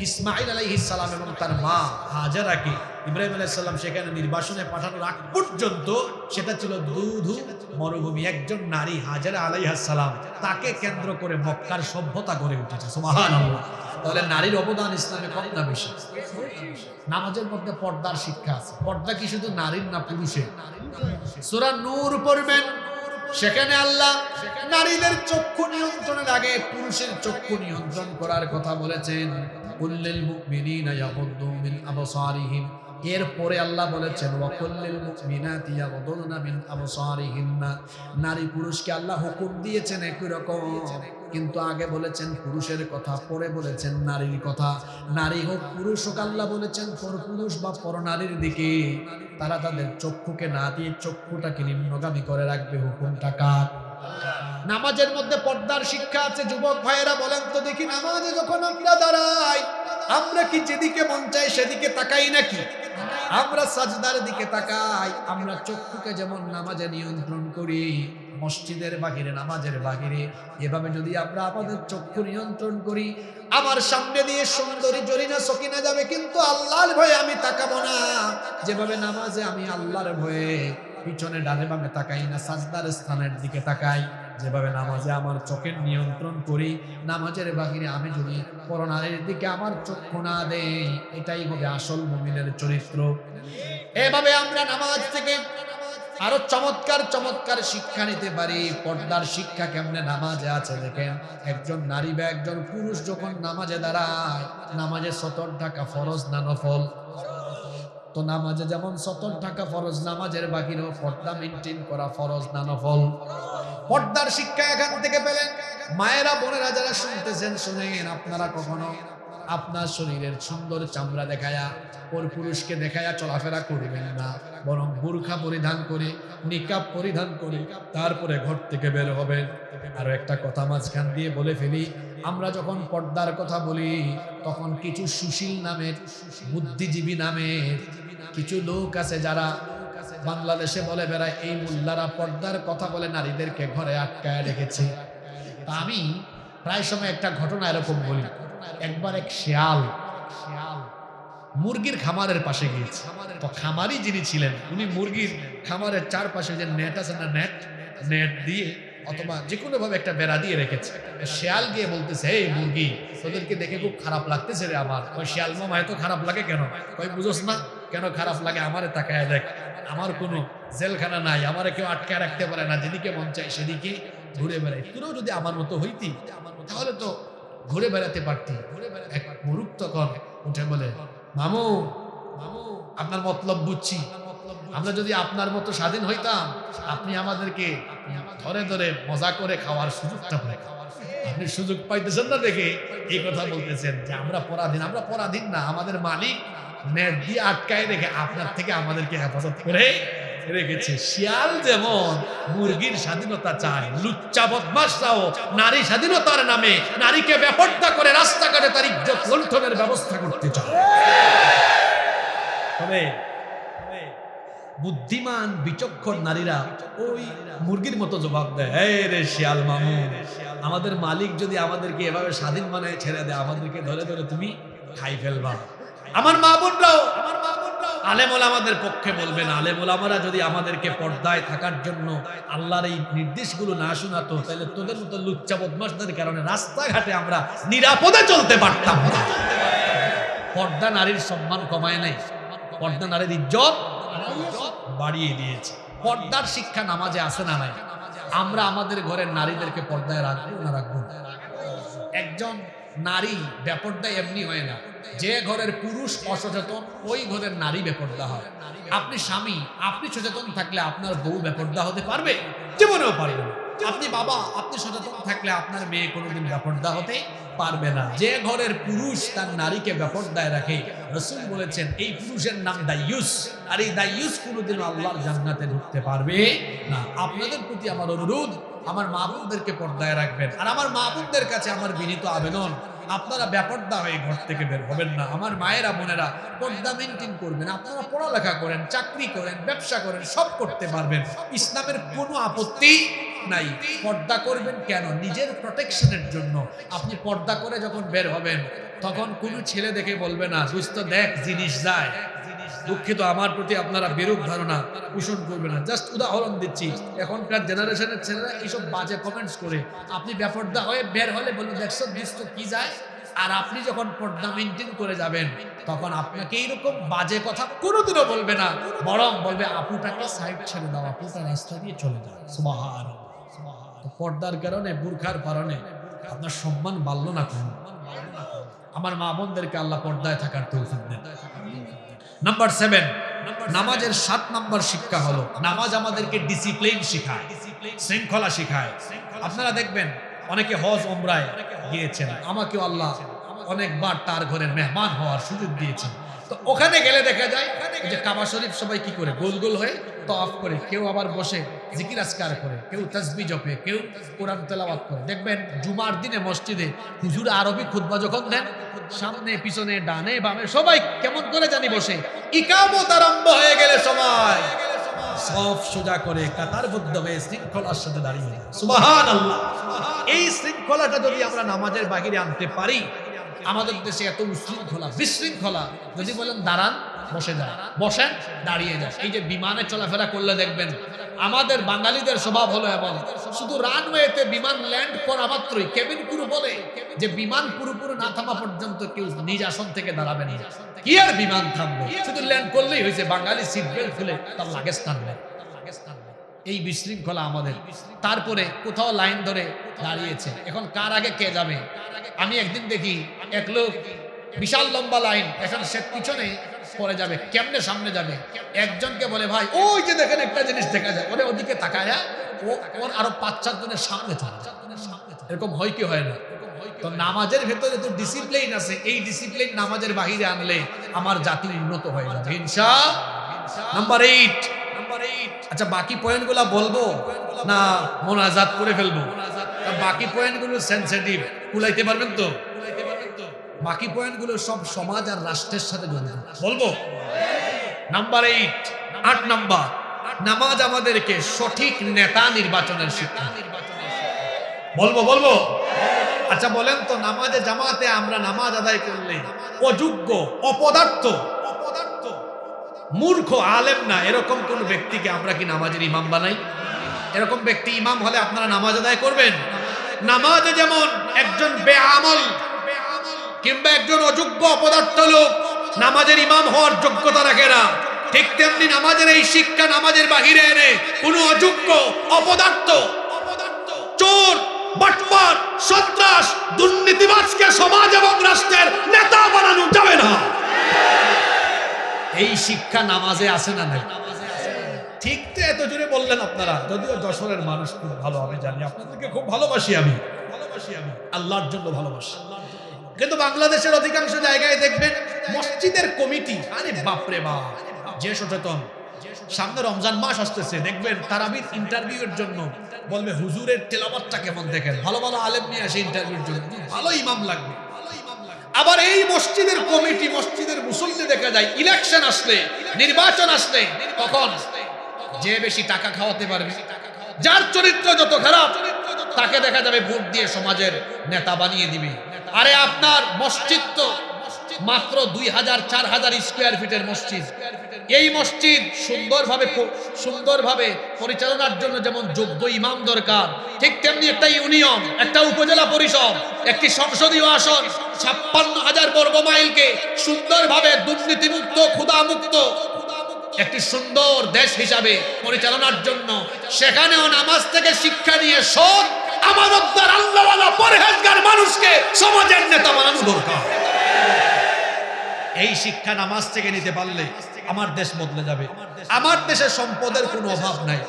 B: ইসমাঈল আলাইহিস সালাম এবং তার মা হাজারাকে ইব্রাহিম আলাইহিস সালাম সেখানে নির্বাসনে পাঠানোর আগ পর্যন্ত সেটা ছিল দুধু মরুভূমি। একজন নারী হাজারা আলাইহিস সালাম, তাকে কেন্দ্র করে মক্কার সভ্যতা গড়ে উঠেছে। সুবহানাল্লাহ। তাহলে নারীর অবদান ইসলামে কম না বেশি? নামাজের মধ্যে পর্দার শিক্ষা আছে। পর্দা কি শুধু নারীর না পুরুষের? সূরা নূর পড়বেন, সেখানে আল্লাহ নারীদের চক্ষু নিয়ন্ত্রণের আগে পুরুষের চক্ষু নিয়ন্ত্রণ করার কথা বলেছেন। কুল্লিল মুমিনিনা ইয়াগুদ্দু মিন আবসারিহিম, এরপরে আল্লাহ বলেছেন ওয়াকুল্লিল মুমিনাতি ইয়াগুদ্দুনা মিন আবসারিহিন্না। নারী পুরুষকে আল্লাহ হুকুম দিয়েছেন একই রকম, কিন্তু আগে বলেছেন পুরুষের কথা, পরে বলেছেন নারীর কথা। নারী হোক পুরুষ হোক, আল্লাহ বলেছেন পর পুরুষ বা পর নারীর দিকে তারা তাদের চক্ষুকে না দিয়ে চক্ষুটাকে নিম্নগামী করে রাখবে। হুকুমটা কার? নামাজের মধ্যে পর্দার শিক্ষা আছে। যুবক ভাইয়েরা বলেন তো দেখি, নামাজে যখন আমরা দাঁড়াই, আমরা কি যেদিকে মন চাই সেদিকে তাকাই নাকি? আমরা সাজদার দিকে তাকাই। আমরা চক্ষুকে যেমন নামাজে নিয়ন্ত্রণ করি, মসজিদের বাহিরে, নামাজের বাহিরে, এভাবে যদি আমরা আমাদের চক্ষু নিয়ন্ত্রণ করি, আমার সামনে দিয়ে সুন্দরী জরিনা সকিনা যাবে, কিন্তু আল্লাহর ভয়ে আমি তাকাবো না। যেভাবে নামাজে আমি আল্লাহর ভয়ে পিছনে ডানে বামে তাকাই না, সাজদার স্থানের দিকে তাকাই। যেভাবে নামাজে আমার চোখের নিয়ন্ত্রণ করি, নামাজের বাহিরে আমি যদি পরনারীর দিকে আমার চক্ষু না দেই, এটাই হবে আসল মুমিনের চরিত্র। এভাবে আমরা নামাজ থেকে আরো চমৎকার চমৎকার শিক্ষা নিতে পারি। পর্দার শিক্ষা কেমনে নামাজে আছে দেখেন। একজন নারী বা একজন পুরুষ যখন নামাজে দাঁড়ায়, নামাজে সতর ঢাকা ফরজ না নফল? তো নামাজে যেমন সতর ঢাকা ফরজ, নামাজের বাকিরেও পর্দা মেনটেন করা ফরজ না নফল? পর্দার শিক্ষা এখান থেকে পেলেন। মায়েরা বোনেরা যারা শুনতেছেন শুনেন, আপনারা কখনো আপনার শরীরের সুন্দর চামড়া দেখায়া পর পুরুষকে দেখায়া চলাফেরা করবেন না, বরং বুরখা পরিধান করে নিকাব পরিধান করে তারপরে ঘর থেকে বের হবেন। আরো একটা কথা মাঝখান দিয়ে বলে ফেলি, আমরা যখন পর্দার কথা বলি তখন কিছু সুশীল নামের, বুদ্ধিজীবী নামের কিছু লোক আছে যারা বাংলাদেশে বলে বেড়ায় এই মোল্লারা পর্দার কথা বলে নারীদেরকে ঘরে আটকায় রেখেছে। তা আমি প্রায় সময় একটা ঘটনা এরকম বলি। একবার এক শেয়াল মুরগির খামারের পাশে গিয়েছে। তো খামারি যিনি ছিলেন উনি মুরগির খামারের চারপাশে যে নেট আছে না, নেট দিয়ে অথবা যে কোনো ভাবে একটা বেড়া দিয়ে রেখেছে। শেয়াল গিয়ে বলতেছে, এই মুরগি, তোদেরকে দেখে খুব খারাপ লাগতেছে রে আমার। ওই শেয়াল মামা এত খারাপ লাগে কেন? ওই বুঝোস না কেন খারাপ লাগে? আমারে তাকায় দেখ, আমার কোনো জেলখানা নাই, আমারে কেউ আটকায় রাখতে পারে না, যেদিকে মন চাই সেদিকে ঘুরে বেড়াই। তোরাও যদি আমার মতো হইতি তাহলে তো ঘুরে বেড়াতে পারতি। এক মুরুখ তখন উঠে বলে, মামু আপনার মতলব বুঝছি, আমরা যদি আপনার মতো স্বাধীন হইতাম, আপনি আমাদেরকে ধরে ধরে মজা করে খাওয়ার সুযোগটা পাই। আপনি সুযোগ পাইতেছেন না দেখে এই কথা বলতেছেন যে আমরা পরাধীন। আমরা পরাধীন না, আমাদের মালিক নেট দিয়ে আটকায় রেখে আপনার থেকে আমাদেরকে হেফাজত করে রেখেছে। শিয়াল যেমন মুরগির স্বাধীনতা চায়, লুচ্চা বদমাশরাও নারী স্বাধীনতার নামে নারীকে বেপরদা করে রাস্তাঘাটে তার ইজ্জত লুণ্ঠনের ব্যবস্থা করতে চায়। তবে বুদ্ধিমান বিচক্ষণ নারীরা ওই মুরগির মতো জবাব দেয়, এই রে শিয়াল মামু, আমাদের মালিক যদি আমাদেরকে এভাবে স্বাধীন বানায় ছেড়ে দেয়, আমাদেরকে ধরে ধরে তুমি খাই ফেলবা। আমার মা বোনরাও আলেম ওলামাদের পক্ষে বলবেন, আলেম ওলামারা যদি আমাদেরকে পর্দায় থাকার জন্য আল্লাহর এই নির্দেশগুলো না শোনাতো, তাহলে তোদের মতো লুচ্চা বদমাশদের কারণে রাস্তাঘাটে আমরা নিরাপদে চলতে পারতাম না। পর্দা নারীর সম্মান কমায় নাই, পর্দা নারীর ইজ্জত বাড়িয়ে দিয়েছে। পর্দার শিক্ষা নামাজে আসে না নাই? আমরা আমাদের ঘরের নারীদেরকে পর্দায় রাখবো না রাখবো? একজন নারী বেপর্দায় এমনি হয় না, যে ঘরের পুরুষ অসচেতন ওই ঘরের নারী বেপর্দা হয়। আপনি স্বামী, আপনি সচেতন থাকলে আপনার বউ বেপর্দা হতে পারবে? জীবনেও পারবে না। আপনি বাবা, আপনি সচেতন থাকলে আপনার মেয়ে কোনোদিন বেপর্দা হতে পারবে না। যে ঘরের পুরুষ তার নারীকে বেপর্দায় রাখে, রাসূল বলেছেন এই পুরুষের নাম দাইয়ুস, আর এই দাইয়ুস কোনোদিন আল্লাহর জান্নাতে ঢুকতে পারবে না। আপনাদের প্রতি আমার অনুরোধ, আমার মা বোনদেরকে পর্দায় রাখবেন। আর আমার মা বোনদের কাছে আমার বিনীত আবেদন, আপনারা বেপর্দা হয়ে ঘর থেকে বের হবেন না। আমার মায়েরা বোনেরা পর্দা মেনটেন করবেন। আপনারা পড়ালেখা করেন, চাকরি করেন, ব্যবসা করেন, সব করতে পারবেন, ইসলামের কোনো আপত্তি নাই। পর্দা করবেন কেন? নিজের প্রোটেকশনের জন্য। আপনি পর্দা করে যখন বের হবেন তখন কোনো ছেলে দেখে বলবে না, দোস্ত দেখ জিনিস যায়। দুঃখিত, আমার প্রতি আপনারা বিরূপ ধারণা পোষণ করবে না। জাস্ট উদাহরণ দিচ্ছি, এখনকার জেনারেশনের ছেলেরা এইসব বাজে কমেন্টস করে। আপনি বেপর্দা হয়ে বের হলে বলবেন দেখছো দোস্ত কি যায়। আর আপনি যখন পর্দা মেনটেন করে যাবেন তখন আপনাকে এইরকম বাজে কথা কোনোদিনও বলবে না, বরং বলবে আপুটাকে সাইড ছেড়ে দাও, আপুটা রাস্তা দিয়ে চলে যাও। সুবহানাল্লাহ। পর্দার কারণে, বুরখার কারণে আপনার সম্মান বাড়লো না কেন? আমার মা বোনদেরকে আল্লাহ পর্দায় থাকার তৌফিক দেন। নাম্বার 7, নামাজের 7 নাম্বার শিক্ষা হলো নামাজ আমাদেরকে ডিসিপ্লিন শেখায়, শৃঙ্খলা শেখায়। আপনারা দেখবেন অনেকে হজ ওমরায় গিয়েছেন, আমাকেও আল্লাহ অনেকবার তার ঘরের মেহমান হওয়ার সুযোগ দিয়েছেন। তো ওখানে গেলে দেখা যায় যে কাবা শরীফ সবাই কি করে গোল গোল হয়ে তওয়াফ করে, কেউ আবার বসে জিকির আজকার করে, কেউ তাসবিহ জপে, কেউ কোরআন তেলাওয়াত করে। দেখবেন জুমার দিনে মসজিদে হুজুর আরবি খুতবা যখন দেন, সামনে পিছনে ডানে বামে সবাই কেমন করে জানি বসে। ইকামত আরম্ভ হয়ে গেলে সবাই সফ সোজা করে কাতারবদ্ধ হয়ে শৃঙ্খলার সাথে দাঁড়িয়ে। সুবহানাল্লাহ। এই শৃঙ্খলাটা যদি আমরা নামাজের বাহিরে আনতে পারি আমাদের দেশে এত উশৃঙ্খলা বিশৃঙ্খলা, যদি বলেন দাঁড়ান বসে যায়, বসেন দাঁড়িয়ে যায়। এই যে বিমানে চলাফেরা করলে দেখবেন আমাদের বাঙালিদের স্বভাব হলো এমন, শুধু রানওয়েতে বিমান ল্যান্ড করা মাত্রই কেবিন ক্রু বলে যে বিমান পুরোপুরি না থামা পর্যন্ত কেউ নিজ আসন থেকে দাঁড়াবে না। কি আর বিমান থামবে, শুধু ল্যান্ড করলেই হয়েছে, বাঙালি সিট বেল্ট খুলে তার লাগেজ টানবে। এই বিশৃঙ্খলা আমাদের। তারপরে কোথাও লাইন ধরে দাঁড়িয়েছে, এখন কার আগে কে যাবে। আমি একদিন দেখি এক লোক বিশাল লম্বা লাইন, এখন সে পিছনে পরে যাবে, কেমনে সামনে যাবে। একজনকে বলে ভাই ওই যে দেখেন একটা জিনিস দেখা যায়, ওরে ওদিকে তাকায়, ও ওর আরো 5-4 জনের সামনে থাকে। এরকম হয় কি হয় না? তো নামাজের ভেতরে তো ডিসিপ্লিন আছে, এই ডিসিপ্লিন নামাজের বাহিরে আনলে আমার জাতি উন্নত হয়ে যাবে ইনশাআল্লাহ। নাম্বার 8। আচ্ছা বাকি পয়েন্টগুলো বলবো না মোনাজাত করে ফেলবো? বাকি পয়েন্টগুলো সেনসিটিভ, কুলাইতে পারবেন তো? বাকি পয়েন্টগুলো সব সমাজ আর রাষ্ট্রের সাথে জড়িত, বলবো? নাম্বার 8 নাম্বার, নামাজ আমাদেরকে সঠিক নেতা নির্বাচনের শিক্ষা। বলবো? আচ্ছা বলেন তো, নামাজে জামাতে আমরা নামাজ আদায় করলে অযোগ্য, অপদার্থ, মূর্খ, আলেম না এরকম কোন ব্যক্তিকে আমরা কি নামাজের ইমাম বানাই? এরকম ব্যক্তি ইমাম হলে আপনারা নামাজ আদায় করবেন? নামাজে যেমন একজন বেআমল কিংবা একজন অযোগ্য অপদার্থ লোক নামাজের ইমাম হওয়ার যোগ্যতা রাখে না, ঠিক তেমনি নামাজের এই শিক্ষা নামাজের বাহিরে এনে কোন অযোগ্য অপদার্থ, চোর, বাটপার, সন্ত্রাস, দুর্নীতিবাজকে সমাজ এবং রাষ্ট্রের নেতা বানানো যাবে না। এই শিক্ষা নামাজে আসে না নাই? ঠিক তো এত জোরে বললেন আপনারা, যদিও যশোরের মানুষ খুব ভালো, আমি জানি আপনাদেরকে খুব ভালোবাসি, আমি আল্লাহর জন্য ভালোবাসি। কিন্তু বাংলাদেশের অধিকাংশ জায়গায় দেখবেন মসজিদের কমিটি, আরে বাপরে বাপ, যে সচেতন, সামনে রমজান মাস আসতেছে, দেখবেন তারাবির ইন্টারভিউয়ের জন্য বলবে হুজুরের তেলাওয়াতটা কেমন দেখেন, ভালো ভালো আলেম নিয়ে আসে ইন্টারভিউর জন্য, ভালো ইমাম লাগবে। আবার এই মসজিদের কমিটি, মসজিদের মুসল্লি দেখা যায় ইলেকশন আসলে, নির্বাচন আসলে, তখন যে বেশি টাকা খাওয়াতে পারবে, যার চরিত্র যত খারাপ, তাকে দেখা যাবে ভোট দিয়ে সমাজের নেতা বানিয়ে দিবে। আরে আপনার মসজিদ তো মাত্র 2000-4000 স্কয়ার ফিটের মসজিদ। এই মসজিদ সুন্দরভাবে পরিচালনার জন্য যেমন যোগ্য ইমাম দরকার, ঠিক তেমনি একটা ইউনিয়ন, একটা উপজেলা পরিষদ, একটি সংসদীয় আসন 56,000 বর্গ মাইলকে সুন্দরভাবে দুর্নীতিমুক্ত, ক্ষুধামুক্ত একটি সুন্দর দেশ হিসাবে পরিচালনার জন্য সেখানেও নামাজ থেকে শিক্ষা নিয়ে সৎ, আমানতদার, আল্লাহওয়ালা, পরহেজগার মানুষকে সমাজের নেতা বানানো দরকার। এই শিক্ষা নামাজ থেকে নিতে পারলে আমার দেশ বদলে যাবে। আমার দেশে সম্পদের কোনো অভাব নাই।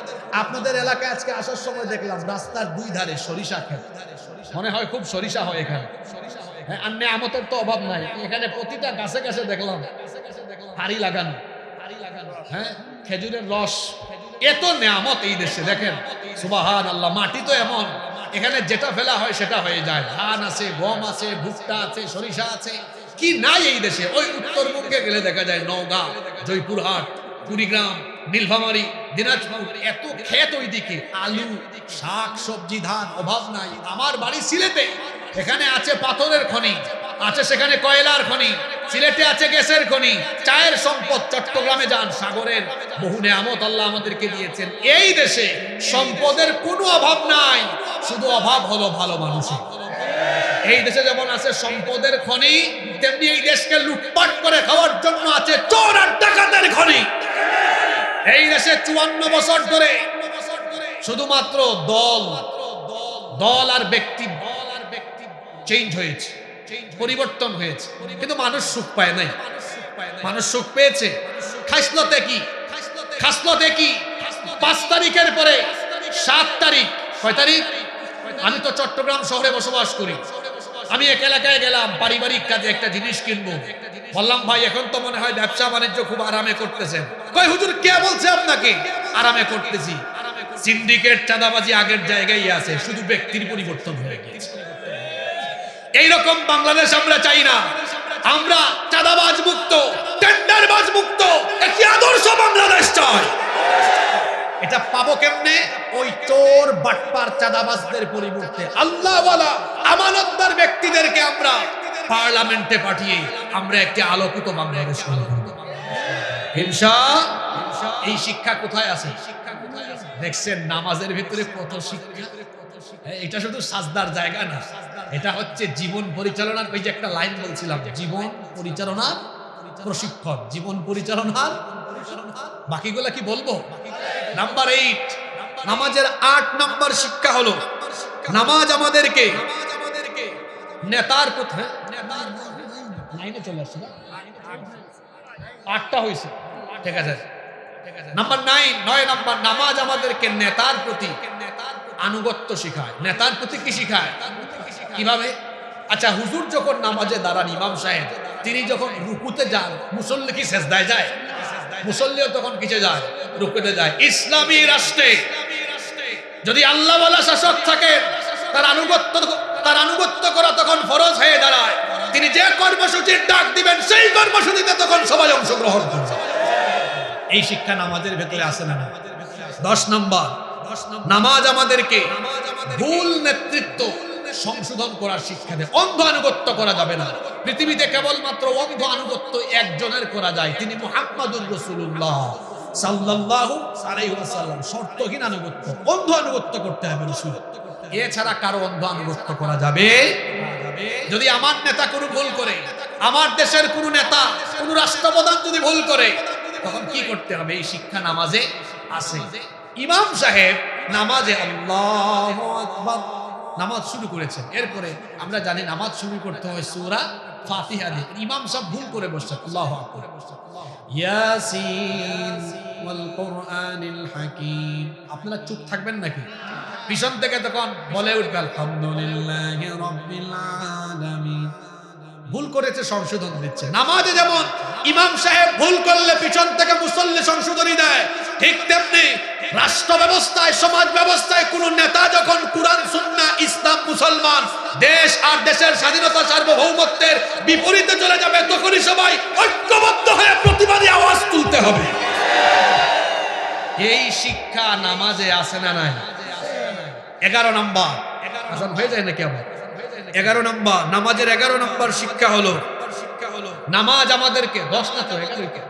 B: আপনাদের এলাকায় আজকে আসার সময় দেখলাম রাস্তার 2 ধারে সরিষা ক্ষেত, মনে হয় খুব সরিষা হয় এখানে। হ্যাঁ, আর নেয়ামতের তো অভাব নাই, এখানে প্রতিটা গাছে গাছে দেখলাম হাড়ি লাগানো, হ্যাঁ, খেজুরের রস, এত নেয়ামত এই দেশে। দেখেন সুবহানাল্লাহ, মাটি তো এমন, এখানে যেটা ফেলা হয় সেটা হয়ে যায়। ধান আছে, গম আছে, ভুট্টা আছে, সরিষা আছে, কি নাই এই দেশে? ওই উত্তরবঙ্গে গেলে দেখা যায় নওগাঁ, জয়পুরহাট, কুড়িগ্রাম, নীলফামারী, দিনাজপুর, এত ক্ষেত ওই দিকে, আলু, শাক সবজি, ধান, অভাব নাই। আমার বাড়ি সিলেটে, এখানে আছে পাথরের খনি, আছে সেখানে কয়লার খনি, সিলেটে আছে গ্যাসের খনি, চায়ের সম্পদ। চট্টগ্রামে যান, সাগরের বহু নেয়ামত আল্লাহ আমাদেরকে দিয়েছেন। এই দেশে সম্পদের কোনো অভাব নাই, শুধু অভাব হলো ভালো মানুষের। এই দেশে যেমন আছে সম্পদের খনি, তেমনি এই দেশকে লুটপাট করে খাওয়ার জন্য আছে চোর আর ডাকাতের খনি। এই দেশে 54 বছর ধরে শুধুমাত্র দল আর ব্যক্তি চেঞ্জ হয়েছে, পরিবর্তন হয়েছে, কিন্তু মানুষ সুখ পায় নাই। মানুষ সুখ পেয়েছে খাসলতে কি? 5 তারিখের পরে 7 তারিখ, কয় তারিখ? আমি তো চট্টগ্রাম শহরে বসবাস করি। আমি এক এলাকায় গেলাম পারিবারিক কাজে, একটা জিনিস কিনবো। বললাম ভাই এখন তো মনে হয় ব্যবসা বাণিজ্য খুব আরামে করতেছেন। কই হুজুর কে বলছে আপনাকে আরামে করতেছি? সিন্ডিকেট, চাঁদাবাজি আগের জায়গায় আছে, শুধু ব্যক্তির পরিবর্তন হয়ে গেছে। এইরকম বাংলাদেশ আমরা চাই না। আমরা চাঁদাবাজ মুক্ত, টেন্ডারবাজ মুক্ত একটি আদর্শ বাংলাদেশ চাই। এটা পাবো কেমনে? ওই চোর, বাটপার, চাঁদাবাজদের পরিবর্তে আল্লাহওয়ালা, আমানতদার ব্যক্তিদেরকে আমরা পার্লামেন্টে পাঠিয়ে আমরা একটি আলোকিত বাংলাদেশ গড়ে তুলব ইনশাআল্লাহ। এই শিক্ষা কোথায় আছে? দেখছেন নামাজের ভিতরে কত শিক্ষা। এটা শুধু সাজদার জায়গা না, এটা হচ্ছে জীবন পরিচালনার, ওই যে একটা লাইন বলছিলাম, জীবন পরিচালনার প্রশিক্ষণ, জীবন পরিচালনার। বাকিগুলা কি বলবো? নাম্বার 8, নামাজের 8 নাম্বার শিক্ষা হলো নামাজ আমাদেরকে নেতার প্রতি, লাইনে চলে আসছে না, 8টা হয়েছে, ঠিক আছে। নাম্বার 9 নাম্বার, নামাজ আমাদেরকে নেতার প্রতি আনুগত্য শিখায়। নেতার প্রতি কি শিখায়? কিভাবে? আচ্ছা, হুজুর যখন নামাজে দাঁড়ান, ইমাম সাহেব তিনি যখন রুকুতে যান, মুসল্লি কি সেজদায় যায়? মুসল্লিও তখন কিসে যায়? রুকুতে যায়। ইসলামী রাষ্ট্রে যদি আল্লাহ ওয়ালা শাসক থাকে, তার আনুগত্য করা তখন ফরজ হয়ে দাঁড়ায়। তিনি যে কর্মসূচির ডাক দিবেন সেই কর্মসূচিতে তখন সবাই অংশগ্রহণ করবে। এই শিক্ষা নামাজের ভেতরে আছে না? 10 নাম্বার, নামাজ আমাদেরকে ভুল নেতৃত্ব সংশোধন করার শিক্ষা দেয়। অন্ধ আনুগত্য করা যাবে না। পৃথিবীতে কেবলমাত্র অন্ধ আনুগত্য একজনের করা যায়, তিনি মুহাম্মাদুর রাসূলুল্লাহ সাল্লাল্লাহু আলাইহি ওয়াসাল্লাম। শর্তহীন আনুগত্য, অন্ধ আনুগত্য করতে হবে রাসূল, এছাড়া কারো অন্ধ আনুগত্য করা যাবে। যদি আমার নেতা কোনো ভুল করে, আমার দেশের কোনো নেতা, কোনো রাষ্ট্রপ্রধান যদি ভুল করে, তখন কি করতে হবে? এই শিক্ষা নামাজে আছে। ইমাম সাহেব নামাজে আল্লাহু আকবার নামাজ শুরু করেছেন, এরপরে আমরা জানি নামাজ শুরু করতে হয় সূরা ফাতিহা দিয়ে। ইমাম সাহেব ভুল করে বসছেন, আল্লাহু আকবার, ইয়াসিন ওয়াল কুরআনিল হাকীম। আপনারা চুপ থাকবেন নাকি? পিছন থেকে তখন বলে উঠবে আলহামদুলিল্লাহি রাব্বিল আলামিন। ভুল করেছে, সংশোধন দিচ্ছে। নামাজে যেমন ইমাম সাহেব ভুল করলে পিছন থেকে মুসল্লি সংশোধনী দেয়, ঠিক তেমনি রাষ্ট্র ব্যবস্থায়, সমাজ ব্যবস্থায় কোন নেতা যখন কুরআন সুন্নাহ ইসলাম মুসলমান দেশ আর দেশের স্বাধীনতা সার্বভৌমত্বের বিপরীতে চলে যাবে, তখনই সবাই ঐক্যবদ্ধ হয়ে প্রতিবাদী আওয়াজ তুলতে হবে। এই শিক্ষা নামাজে আছে না নাই? 11 নাম্বার, আজান হয়ে যায় নাকি আবার? 11 নাম্বার, নামাজের 11 নাম্বার শিক্ষা হলো নামাজ আমাদেরকে 10 না তো 11,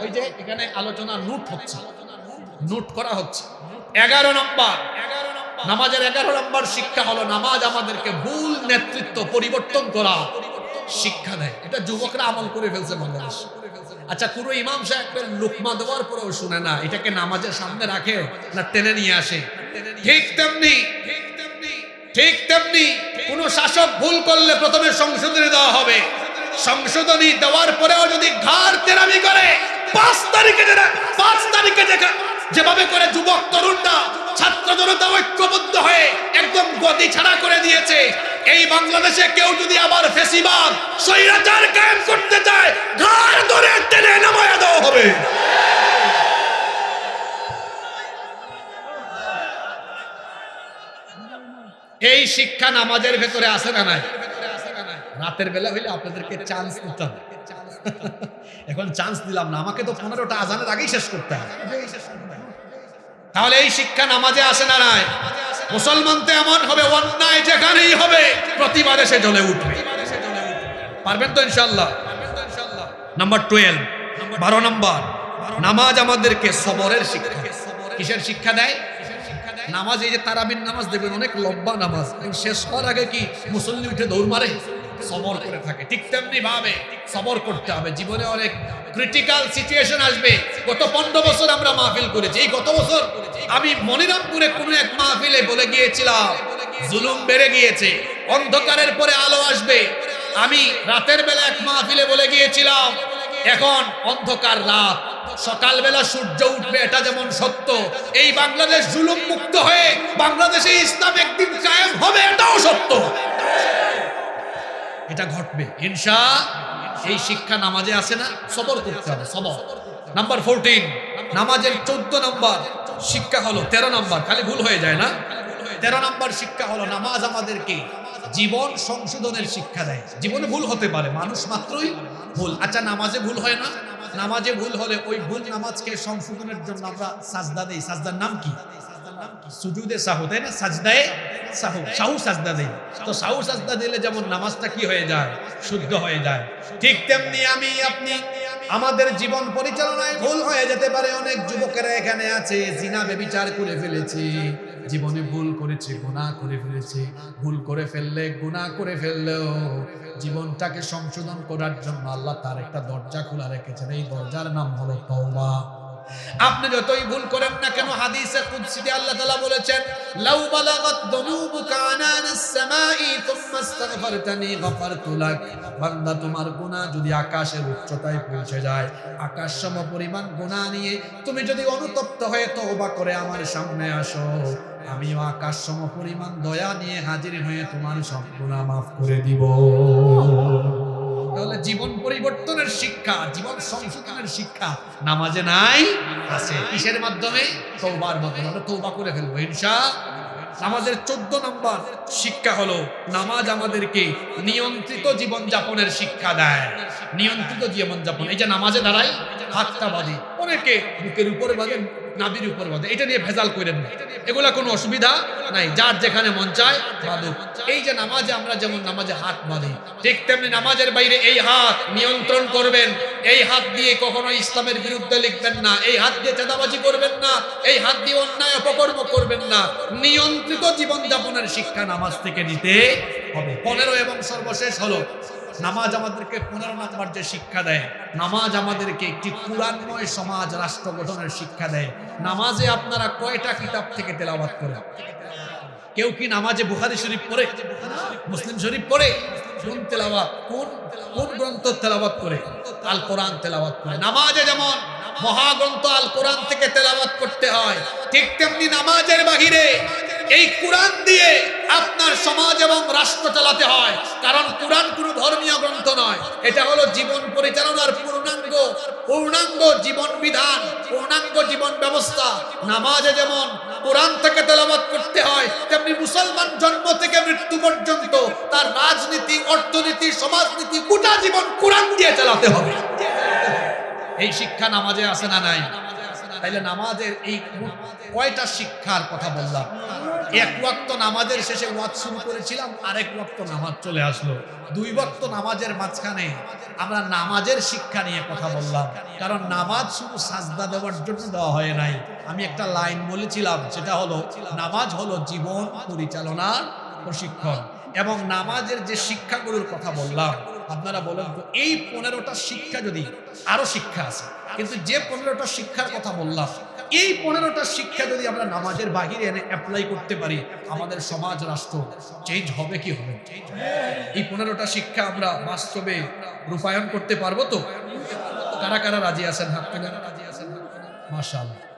B: ওই যে এখানে আলোচনা নোট হচ্ছে, নোট করা হচ্ছে। 11 নাম্বার, নামাজের 11 নাম্বার শিক্ষা হলো নামাজ আমাদেরকে ভুল নেতৃত্ব পরিবর্তন করা শিক্ষা দেয়। এটা যুবকরা আমল করে ফেলছে বাংলাদেশ। আচ্ছা, পুরো ইমাম সাহেবের লুকমা দেওয়ার পরেও শুনে না, এটাকে নামাজের সামনে রাখে না টেনে নিয়ে আসে। ঠিক তেমনি কোন শাসক ভুল করলে প্রথমে সংশোধনী দেওয়া হবে, সংশোধনী দেওয়ার পরেও যদি ঘাড় তেরামি করে 5 তারিখে যেভাবে করে যুবক তরুণরা, ছাত্র জনতা ঐক্যবদ্ধ হয়ে একদম গদি ছাড়া করে দিয়েছে, এই বাংলাদেশে কেউ যদি আবার ফ্যাসিবাদ স্বৈরাচার কায়েম করতে চায়, ঘাড় ধরে টেনে নামায়া দেওয়া হবে। এই শিক্ষা নামাজের ভেতরে আছে না নাই? রাতের বেলা হইলে আপনাদেরকে চান্স দিতে হবে। এখন চান্স দিলাম না, আমাকে তো 15টা আজানের আগেই শেষ করতে হবে। তাহলে এই শিক্ষা নামাজে আসে না নাই? মুসলমান তো এমন হবে, অন্যায় যেখানেই হবে প্রতিবাদে সে জ্বলে উঠবে। পারবেন তো ইনশাআল্লাহ? নাম্বার 12, 12 নাম্বার, নামাজ আমাদেরকে সবরের শিক্ষা। কিসের শিক্ষা দেয়? নামাজ, এই যে তারাবির নামাজ দেখবেন অনেক লম্বা নামাজ, শেষ হওয়ার আগে কি মুসল্লি উঠে দৌড় মারে? সবর করে থাকে। ঠিক তেমনি ভাবে সবর করতে হবে। জীবনে অনেক ক্রিটিক্যাল সিচুয়েশন আসবে। গত 15 বছর আমরা মাহফিল করেছি। এই গত বছর আমি মনিরামপুরে কোনো এক মাহফিলে বলে গিয়েছিলাম, জুলুম বেড়ে গিয়েছে, অন্ধকারের পরে আলো আসবে। আমি রাতের বেলা এক মাহফিলে বলে গিয়েছিলাম, এখন অন্ধকার রাত, সকালবেলা সূর্য উঠবে, এটা যেমন সত্য, এই বাংলাদেশ জুলুম মুক্ত হয়ে বাংলাদেশে ইসলাম একদিন কায়েম হবে, এটাও সত্য। এটা ঘটবে ইনশাআল্লাহ। এই শিক্ষা নামাজে আছে না? সবর করতে হবে, সবর। নাম্বার 14, নামাজের 14 নাম্বার শিক্ষা হলো, 13 নাম্বার, খালি ভুল হয়ে যায় না। 13 নাম্বার শিক্ষা হলো নামাজ আমাদেরকে জীবন সংশোধনের শিক্ষা দেয়। জীবনে ভুল হতে পারে, মানুষ মাত্রই ভুল। আচ্ছা, নামাজে ভুল হয় না? নামাজে ভুল হলে ওই ভুল নামাজকে সংশোধনের জন্য আমরা সাজদা দেই। সাজদার নাম কি? সুজুদে সাহু, তাই না? সাজদায়ে সাহু, সাহু সাজদা দেই। তো সাহু সাজদা দিলে যেমন নামাজটা কি হয়ে যায়? শুদ্ধ হয়ে যায়। ঠিক তেমনি আমি আপনি আমাদের জীবন পরিচালনায় ভুল হয়ে যেতে পারে। অনেক যুবকেরা এখানে আছে জিনা ব্যভিচার করে ফেলেছে, জীবনে ভুল করেছে, গুনাহ করে ফেলেছে। ভুল করে ফেললে, গুনাহ করে ফেললেও জীবনটাকে সংশোধন করার জন্য আল্লাহ তার একটা দরজা খোলা রেখেছেন। এই দরজার নাম হলো তওবা। আপনি যতই ভুল করেন না কেন, হাদিসে কুদসিতে আল্লাহ তাআলা বলেছেন, লাউ বালাগাত দুনুবুকা আনানাস সামাই থুম্মা ইস্তাগফারতানি গফারতু লাক। বান্দা, তোমার গুনাহ যদি আকাশের উচ্চতায় পৌঁছে যায়, আকাশ সম পরিমাণ গুনাহ নিয়ে তুমি যদি অনুতপ্ত হয়ে তওবা করে আমার সামনে আসো, আমিও আকাশ সম পরিমাণ দয়া নিয়ে হাজির হয়ে তোমার সব গুনাহ মাফ করে দিব। তাহলে জীবন পরিবর্তনের শিক্ষা, জীবন সংশোধনের শিক্ষা নামাজে নাই, আছে। কিসের মাধ্যমে? তওবার মাধ্যমে। আমরা তওবা করে ফেলবো ইনশাআল্লাহ। নামাজের 14 নম্বর শিক্ষা হলো, নামাজ আমাদেরকে নিয়ন্ত্রিত জীবন যাপনের শিক্ষা দেয়। নিয়ন্ত্রিত জীবন যাপন। এই যে নামাজে দাঁড়াই, হাতটা বাঁধি, অনেকে বুকের উপরে বাঁধে, নাভির উপর বাঁধে, এটা নিয়ে ভেজাল করেন না, এগুলা কোনো অসুবিধা নাই, যার যেখানে মন চায় বাঁধুক। এই যে নামাজে আমরা যেমন নামাজে হাত বাঁধি, ঠিক তেমনি নামাজের বাইরে এই হাত নিয়ন্ত্রণ করবেন। এই হাত দিয়ে কখনো ইসলামের বিরুদ্ধে লিখবেন না, এই হাত দিয়ে চাঁদাবাজি করবেন না, এই হাত দিয়ে অন্যায় অপকর্ম করবেন না। নিয়ন্ত্রিত জীবন যাপনের শিক্ষা নামাজ থেকে নিতে হবে। 15 এবং সর্বশেষ হলো, নামাজ আমাদেরকে 15 নম্বর যে শিক্ষা দেয়, নামাজ আমাদেরকে একটি কুরআনময় সমাজ রাষ্ট্র গঠনের শিক্ষা দেয়। নামাজে আপনারা কয়টা কিতাব থেকে তেলাওয়াত করেন? কেউ কি নামাজে বুখারী শরীফ পড়ে, মুসলিম শরীফ পড়ে? কোন তেলাওয়াত, কোন গ্রন্থ তেলাওয়াত করে? আল কোরআন তেলাওয়াত করে। নামাজে যেমন মহাগ্রন্থ আল কোরআন থেকে তেলাওয়াত করতে হয়, ঠিক তেমনি নামাজের বাহিরে এই কোরআন দিয়ে আপনার সমাজ এবং রাষ্ট্র চালাতে হয়। কারণ কোরআন কোনো ধর্মীয় গ্রন্থ নয়, এটা হলো জীবন পরিচালনার পূর্ণাঙ্গ জীবন বিধান, পূর্ণাঙ্গ জীবন ব্যবস্থা। নামাজে যেমন কোরআন থেকে তেলাওয়াত করতে হয়, তেমনি মুসলমান জন্ম থেকে মৃত্যু পর্যন্ত তার রাজনীতি, অর্থনীতি, সমাজনীতি, গোটা জীবন কোরআন দিয়ে চালাতে হবে। এই শিক্ষা নামাজে আছে না নাই? তাইলে নামাজের এই কয়টা শিক্ষার কথা বললাম? এক ওয়াক্ত নামাজের শেষে ওয়াজ শুরু করেছিলাম, আরেক ওয়াক্ত নামাজ চলে আসলো। 2 ওয়াক্ত নামাজের মাঝখানে আমরা নামাজের শিক্ষা নিয়ে কথা বললাম। কারণ নামাজ শুধু সাজদা দেওয়ার জন্য দেওয়া হয় নাই। আমি একটা লাইন বলেছিলাম, সেটা হলো, নামাজ হলো জীবন পরিচালনার প্রশিক্ষণ। এবং নামাজের যে শিক্ষাগুলোর কথা বললাম, আপনারা বলেন তো, এই 15টা শিক্ষা, যদি আরো শিক্ষা আছে, কিন্তু যে 15টা শিক্ষার কথা বললাম, এই 15টা শিক্ষা যদি আমরা নামাজের বাহিরে এনে অ্যাপ্লাই করতে পারি, আমাদের সমাজ রাষ্ট্র চেঞ্জ হবে কি হবে? এই 15টা শিক্ষা আমরা বাস্তবে রূপায়ণ করতে পারবো তো? কারা কারা রাজি আছেন? হাত তুলেন। মাশাআল্লাহ।